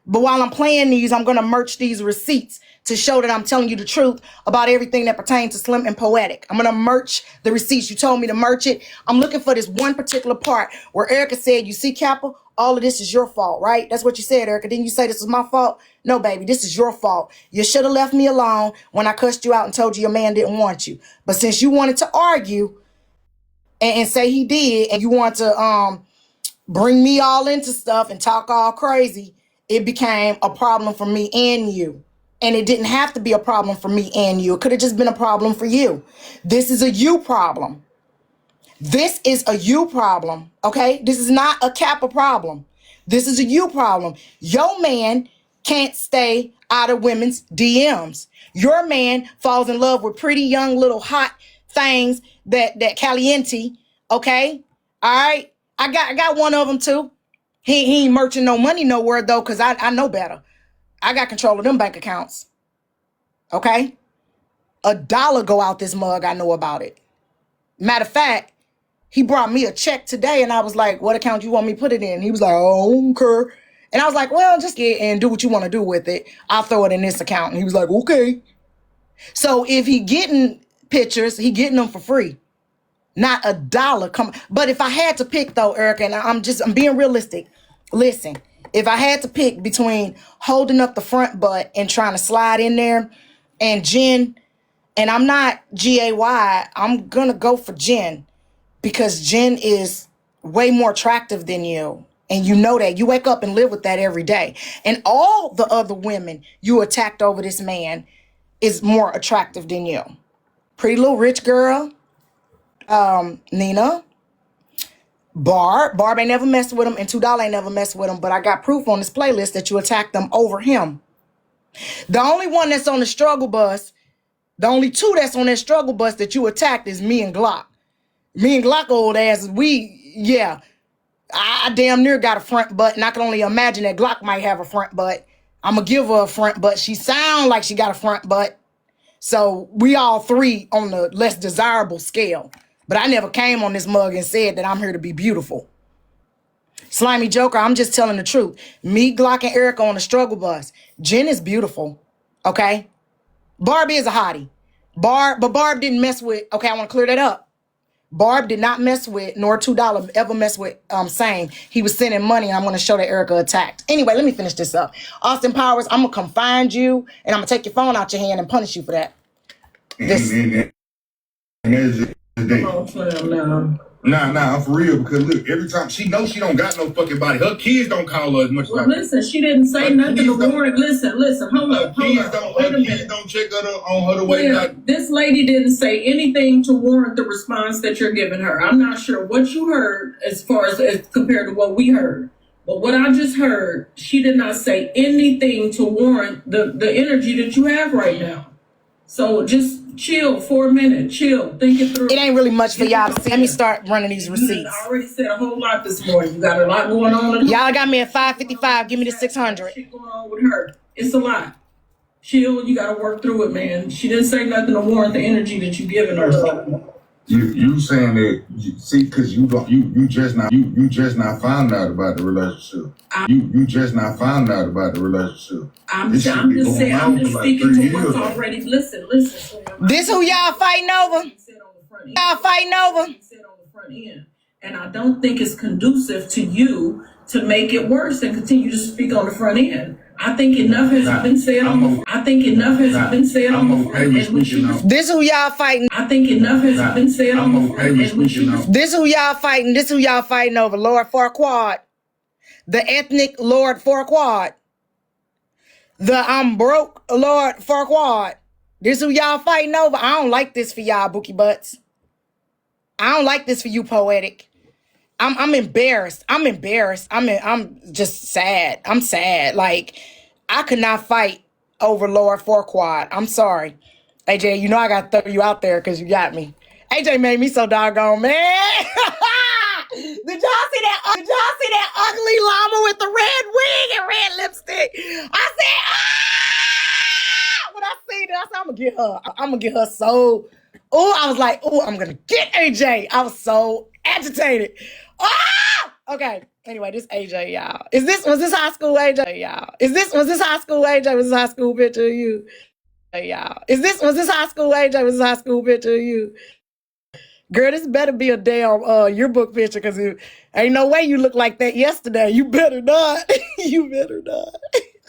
But while I'm playing these, I'm going to merch these receipts to show that I'm telling you the truth about everything that pertains to Slim and Poetic. I'm going to merch the receipts. You told me to merch it. I'm looking for this one particular part where Erica said, you see, Kappa, all of this is your fault, right? That's what you said, Erica. Didn't you say this was my fault? No, baby, this is your fault. You should have left me alone when I cussed you out and told you your man didn't want you. But since you wanted to argue and say he did, and you want to bring me all into stuff and talk all crazy, it became a problem for me and you. And it didn't have to be a problem for me and you. It could have just been a problem for you. This is a you problem. This is a you problem, okay? This is not a Kappa problem. This is a you problem. Your man can't stay out of women's DMs. Your man falls in love with pretty young little hot things that caliente, okay? All right? I got one of them too. He ain't merching no money nowhere though, because I know better. I got control of them bank accounts. Okay? $1 go out this mug, I know about it. Matter of fact, he brought me a check today and I was like, what account you want me to put it in? He was like, oh, okay. And I was like, well, just get and do what you want to do with it. I'll throw it in this account. And he was like, okay. So if he getting pictures, he getting them for free. Not $1 come. But if I had to pick though, Erica, and I'm being realistic. Listen, if I had to pick between holding up the front butt and trying to slide in there and Jen, and I'm not GAY, I'm going to go for Jen because Jen is way more attractive than you. And you know that. You wake up and live with that every day. And all the other women you attacked over this man is more attractive than you. Pretty Little Rich Girl, Nina, Barb ain't never messed with him, and $2 ain't never messed with him, but I got proof on this playlist that you attacked them over him. The only one that's on the struggle bus, the only 2 that's on that struggle bus that you attacked is me and Glock. Me and Glock old asses, I damn near got a front butt, and I can only imagine that Glock might have a front butt. I'm going to give her a front butt. She sound like she got a front butt. So we all 3 on the less desirable scale. But I never came on this mug and said that I'm here to be beautiful. Slimy Joker, I'm just telling the truth. Me, Glock, and Erica on the struggle bus. Jen is beautiful, okay? Barb is a hottie. But Barb didn't mess with, okay, I want to clear that up. Barb did not mess with, nor $2 ever mess with Same. He was sending money, and I'm going to show that Erica attacked. Anyway, let me finish this up. Austin Powers, I'm going to come find you, and I'm going to take your phone out your hand and punish you for that. Come on, Slim, now. Nah, I'm for real because look, every time she knows she don't got no fucking body. Her kids don't call her as much Well, as listen, she didn't say Her nothing to kids don't- warrant. Listen, hold her up. kids Wait a don't minute. check on her the way Yeah, like this lady didn't say anything to warrant the response that you're giving her. I'm not sure what you heard as far as compared to what we heard. But what I just heard, she did not say anything to warrant the energy that you have right now. So just chill for a minute. Chill. Think it through. It ain't really much for y'all to see. Let me start running these You receipts. already said a whole lot this morning. You got a lot going on. Y'all got me at 555. Give me the 600. Shit going on with her. It's a lot. Chill. You got to work through it, man. She didn't say nothing to warrant the energy that you giving her. you saying that see because you just not found out about the relationship. You just not found out about the relationship. I'm This shit just been going saying. on I'm for just like speaking 3 to what's years. already. Listen. Slim. This who y'all fighting over? Y'all fighting over? Said on the front end, and I don't think it's conducive to you to make it worse and continue to speak on the front end. I think enough has been said on the. I think enough has been said on the front end. When she, This who y'all fighting? I think enough has been said on the front end. When she, This who y'all fighting? This who y'all fighting over? Lord Farquaad. The ethnic Lord Farquaad. The I'm broke Lord Farquaad. This who y'all fighting over? I don't like this for y'all, Bookie Butts. I don't like this for you, Poetic. I'm embarrassed. I'm just sad. I'm sad. Like, I could not fight over Lord Farquaad. I'm sorry. AJ, you know I gotta throw you out there because you got me. AJ made me so doggone mad. Did y'all see that ugly llama with the red wig and red lipstick? I said, ah! When I seen it, I said, I'm gonna get her so. Oh, I was like, oh, I'm gonna get AJ. I was so agitated. Ah! Okay. Anyway, this AJ, y'all. Was this high school AJ, y'all? Was this high school AJ? Was this high school picture of you? Y'all. Was this high school AJ? Was this high school picture of you? Girl, this better be a damn yearbook picture because ain't no way you look like that yesterday. You better not. You better not.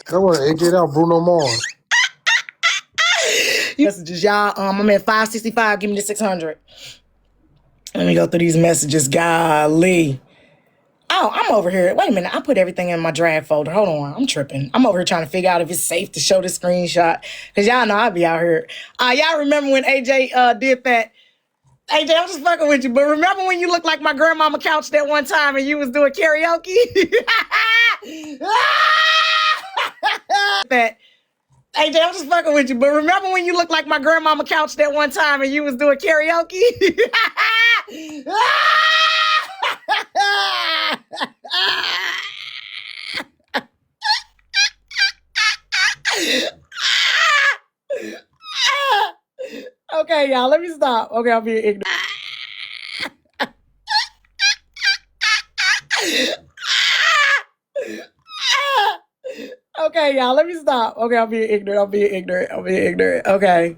That was AJ out Bruno Mars. Messages, y'all. I'm at 565. Give me the 600. Let me go through these messages. Golly. Oh, I'm over here. Wait a minute. I put everything in my drag folder. Hold on. I'm tripping. I'm over here trying to figure out if it's safe to show the screenshot. Because y'all know I be out here. Y'all remember when AJ did that? AJ, I'm just fucking with you. But remember when you looked like my grandmama couch that one time and you was doing karaoke? That. AJ, I'm just fucking with you. But remember when you looked like my grandmama couch that one time and you was doing karaoke? Okay, y'all, let me stop. Okay, I'm being ignorant. Okay, y'all, let me stop. Okay, I'm being ignorant. Okay.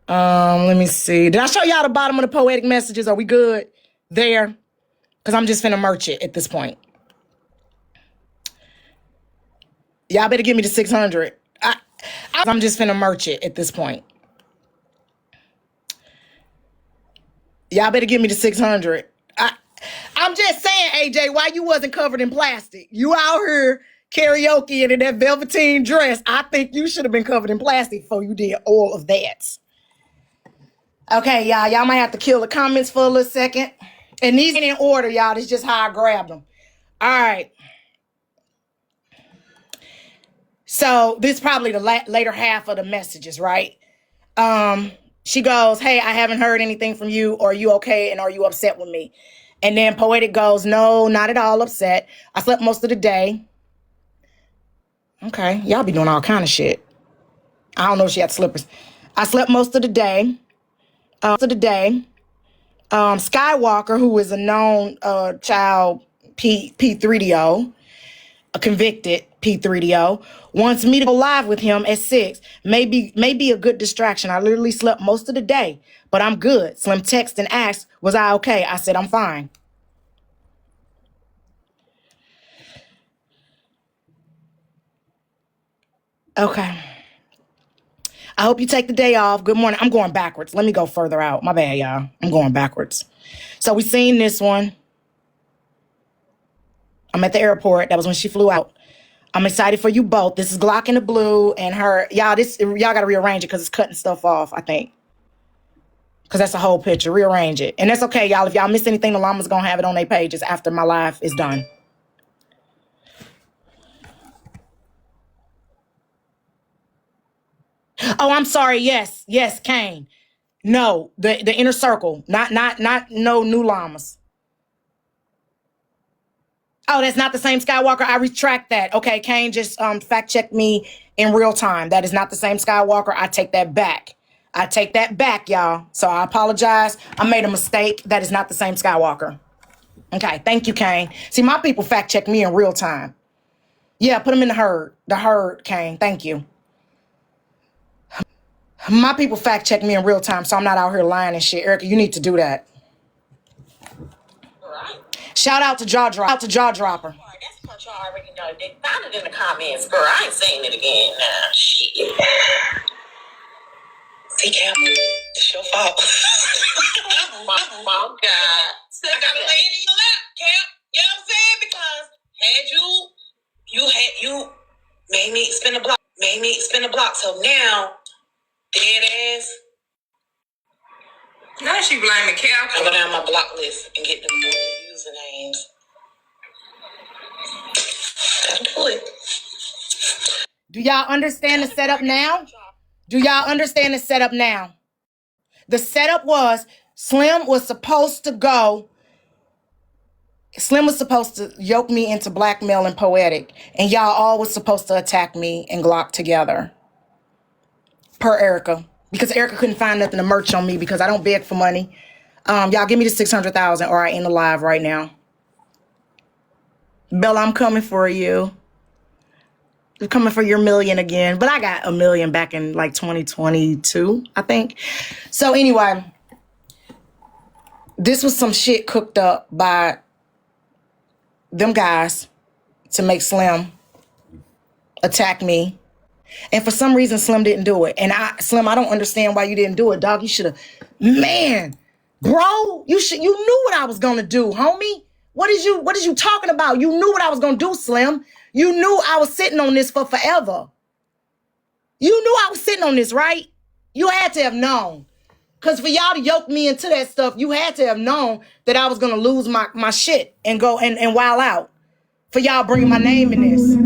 Let me see. Did I show y'all the bottom of the poetic messages? Are we good there? Because I'm just finna merch it at this point. Y'all better give me the 600. I'm just finna merch it at this point. Y'all better give me the 600. I'm just saying, AJ, why you wasn't covered in plastic? You out here karaoke and in that velveteen dress. I think you should have been covered in plastic before you did all of that. Okay, y'all. Y'all might have to kill the comments for a little second. And these ain't in order, y'all. This is just how I grabbed them. All right. So this is probably the later half of the messages, right? She goes, hey, I haven't heard anything from you. Are you okay? And are you upset with me? And then Poetic goes, no, not at all upset. I slept most of the day. Okay, y'all be doing all kind of shit. I don't know if she had slippers. I slept most of the day. Skywalker, who is a known child P3DO, a convicted P3DO, wants me to go live with him at 6. Maybe a good distraction. I literally slept most of the day, but I'm good. Slim texted and asked, was I okay? I said, I'm fine. Okay. I hope you take the day off. Good morning. I'm going backwards. Let me go further out. My bad, y'all. I'm going backwards. So we seen this one. I'm at the airport. That was when she flew out. I'm excited for you both. This is Glock in the blue and her. Y'all gotta rearrange it because it's cutting stuff off, I think. Because that's a whole picture. Rearrange it. And that's okay, y'all. If y'all miss anything, the llama's gonna have it on their pages after my live is done. Oh, I'm sorry. Yes, Kane. No, the inner circle. Not no new llamas. Oh, that's not the same Skywalker. I retract that. Okay, Kane just fact checked me in real time. That is not the same Skywalker. I take that back. I take that back, y'all. So I apologize. I made a mistake. That is not the same Skywalker. Okay, thank you, Kane. See, my people fact check me in real time. Yeah, put them in the herd. The herd, Kane. Thank you. My people fact check me in real time, so I'm not out here lying and shit. Erica, you need to do that. Right. Shout out to Jaw Dropper. That's what y'all already know. They found it in the comments, girl. I ain't saying it again. Nah, shit. Be careful. It's your fault. Oh my God. I gotta lay it in your lap, Cap. You know what I'm saying? Because you made me spin a block. So now, dead ass. Now she blaming Cap. I go down my block list and get them usernames. Gotta do it. Do y'all understand the setup now? Do y'all understand the setup now? The setup was Slim was supposed to yoke me into blackmail and Poetic, and y'all all was supposed to attack me and Glock together. Per Erica. Because Erica couldn't find nothing to merch on me because I don't beg for money. Y'all give me the 600,000 or I end the live right now. Bella, I'm coming for you. I'm coming for your million again. But I got $1 million back in like 2022, I think. So anyway, this was some shit cooked up by them guys to make Slim attack me. And for some reason, Slim didn't do it. And Slim, I don't understand why you didn't do it, dog. You should have, man, bro, you knew what I was gonna do, homie. What is you talking about? You knew what I was gonna do, Slim. You knew I was sitting on this for forever. You knew I was sitting on this, right? You had to have known. Because for y'all to yoke me into that stuff, you had to have known that I was gonna lose my shit and go and wild out. For y'all bringing my name in this.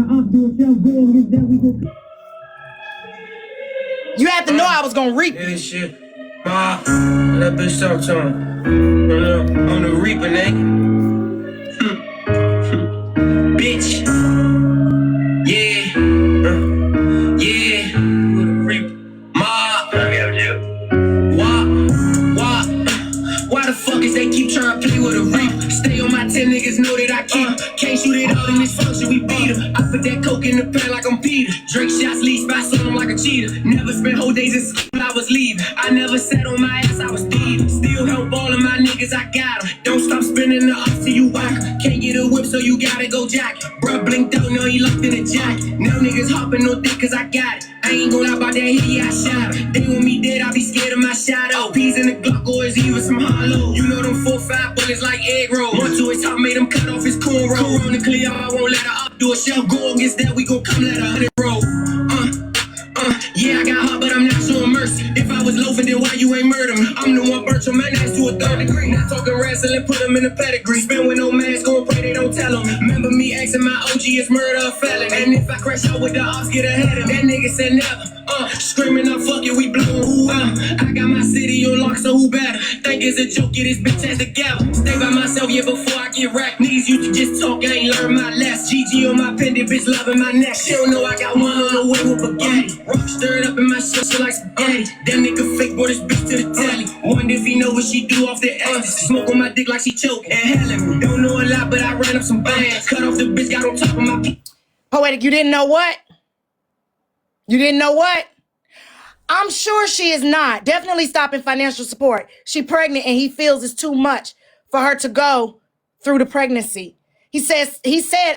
You had to know I was gonna reap this shit. That bitch talk to him. On the reaper, nigga. Bitch. Yeah. Yeah. Reaper. Why the fuck is they keep trying to play with a reaper? Stay on my 10 niggas know that I keep. Can't shoot it out in this function, we beat 'em. I put that coke in the pan like I'm Peter. Drake shots, lead spots on 'em like a cheater. Never spent whole days in school, I was leaving. I never sat on my ass, I was thieving. Still help all of my niggas, I got 'em. Don't stop spinning the ops till you whack 'em. Can't get a whip, so you gotta go jack it. Bruh blinked out, no he locked in a jacket. Now niggas hopping no dick, cause I got it. I ain't gon' lie about that hit, yeah, I shot him. They want me dead, I be scared of my shadow. Peas in the Glock, or is even some hollow. You know them 4-5 bullets like egg roll. One to his top, made him cut off his cornrow. Corona clear, I won't let her up do a shell. Go against that, we gon' come let her 100 roll. Yeah, I got hot, but I'm not showing mercy. If I was loafing, then why you ain't murder me? I'm the one burnt your man ass to a 3rd degree. Not talking wrestling, put him in a pedigree. Spin with no mask, gon' pray they don't tell him. Remember me asking my OG is murder or felon. And if I crash out with the ops, get ahead of him. That nigga said never. Screaming up, fuck it, we blowin' who I got my city on lock, so who better? Think it's a joke, get this bitch ass together. Stay by myself, yeah, before I get wrecked. Niggas used to just talk, I ain't learn my less. GG on my pendant, bitch loving my neck. She don't know I got one on the way with spaghetti. Rock stirred up in my shit like spaghetti. That nigga fake brought this bitch to the telly. Wonder if he know what she do off the edges. Smoke on my dick like she choking. And hell me. Don't know a lot, but I ran up some bands. Cut off the bitch, got on top of my... Poetic, you didn't know what? You didn't know what? I'm sure she is not. Definitely stopping financial support. She pregnant and he feels it's too much for her to go through the pregnancy. He said,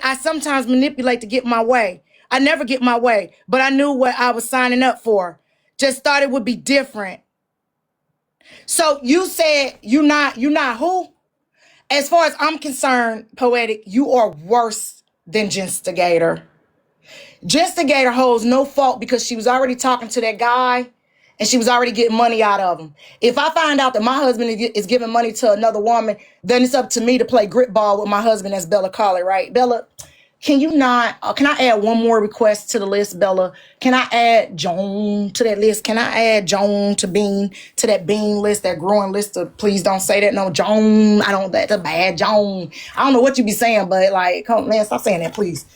I sometimes manipulate to get my way. I never get my way, but I knew what I was signing up for. Just thought it would be different. So you said you're not who? As far as I'm concerned, Poetic, you are worse than Genstigator. Genstigator holds no fault because she was already talking to that guy and she was already getting money out of him. If I find out that my husband is giving money to another woman, then it's up to me to play grip ball with my husband as Bella Collie, right? Bella, can you not, can I add one more request to the list, Bella? Can I add Joan to that list? Can I add Joan to Bean, to that Bean list, that growing list of, please don't say that, no, Joan, that's a bad Joan. I don't know what you be saying, but like, come on, man, stop saying that, please.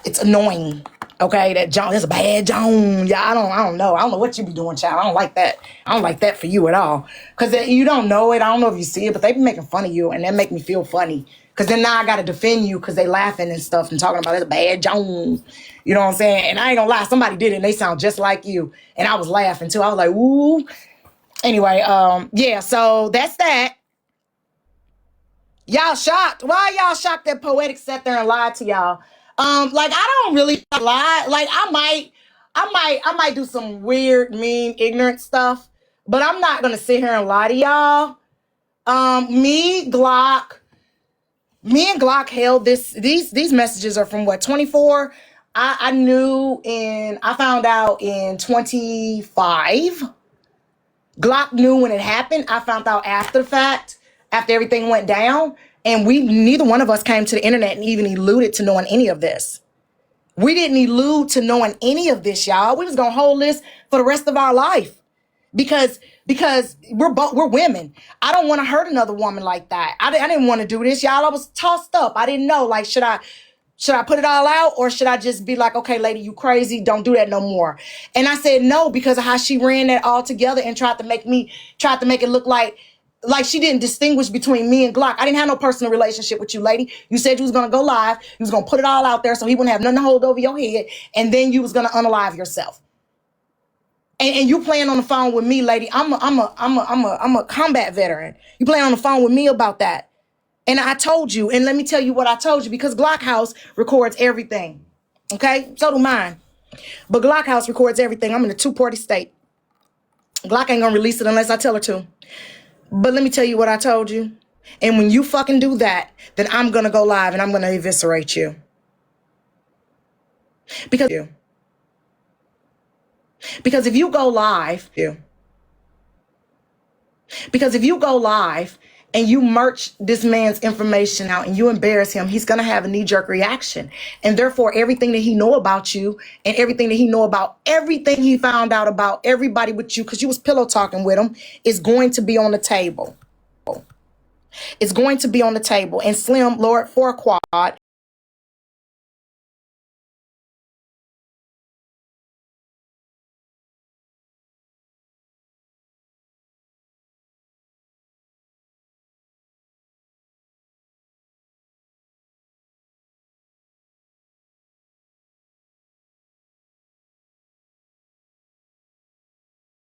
It's annoying. Okay, that Joan, that's a bad Joan. Yeah, I don't know. I don't know what you be doing, child. I don't like that. I don't like that for you at all. Because you don't know it. I don't know if you see it, but they be making fun of you, and that make me feel funny. Because then now I got to defend you because they laughing and stuff and talking about it's a bad Joan. You know what I'm saying? And I ain't gonna lie, somebody did it, and they sound just like you. And I was laughing, too. I was like, ooh. Anyway, yeah, so that's that. Y'all shocked? Why y'all shocked that Poetic sat there and lied to y'all? Like I don't really lie. Like I might do some weird, mean, ignorant stuff, but I'm not gonna sit here and lie to y'all. Me and Glock held these messages are from what, 24? I found out in 25. Glock knew when it happened. I found out after the fact, after everything went down. And neither one of us came to the internet and even alluded to knowing any of this. We didn't allude to knowing any of this, y'all. We was gonna hold this for the rest of our life because we're women. I don't want to hurt another woman like that. I didn't want to do this, y'all. I was tossed up. I didn't know. Like, should I put it all out or should I just be like, okay, lady, you crazy? Don't do that no more. And I said no because of how she ran that all together and tried to make it look like she didn't distinguish between me and Glock. I didn't have no personal relationship with you, lady. You said you was going to go live. You was going to put it all out there so he wouldn't have nothing to hold over your head. And then you was going to unalive yourself. And you playing on the phone with me, lady. I'm a combat veteran. You playing on the phone with me about that. And I told you, and let me tell you what I told you, because Glock House records everything. Okay? So do mine. But Glock House records everything. I'm in a 2-party state. Glock ain't going to release it unless I tell her to. But let me tell you what I told you. And when you fucking do that, then I'm going to go live and I'm going to eviscerate you. Because if you go live, and you merch this man's information out and you embarrass him, he's going to have a knee-jerk reaction. And therefore, everything that he know about you and everything that he know about everything he found out about everybody with you, because you was pillow talking with him, is going to be on the table. It's going to be on the table. And Slim, Lord Farquaad,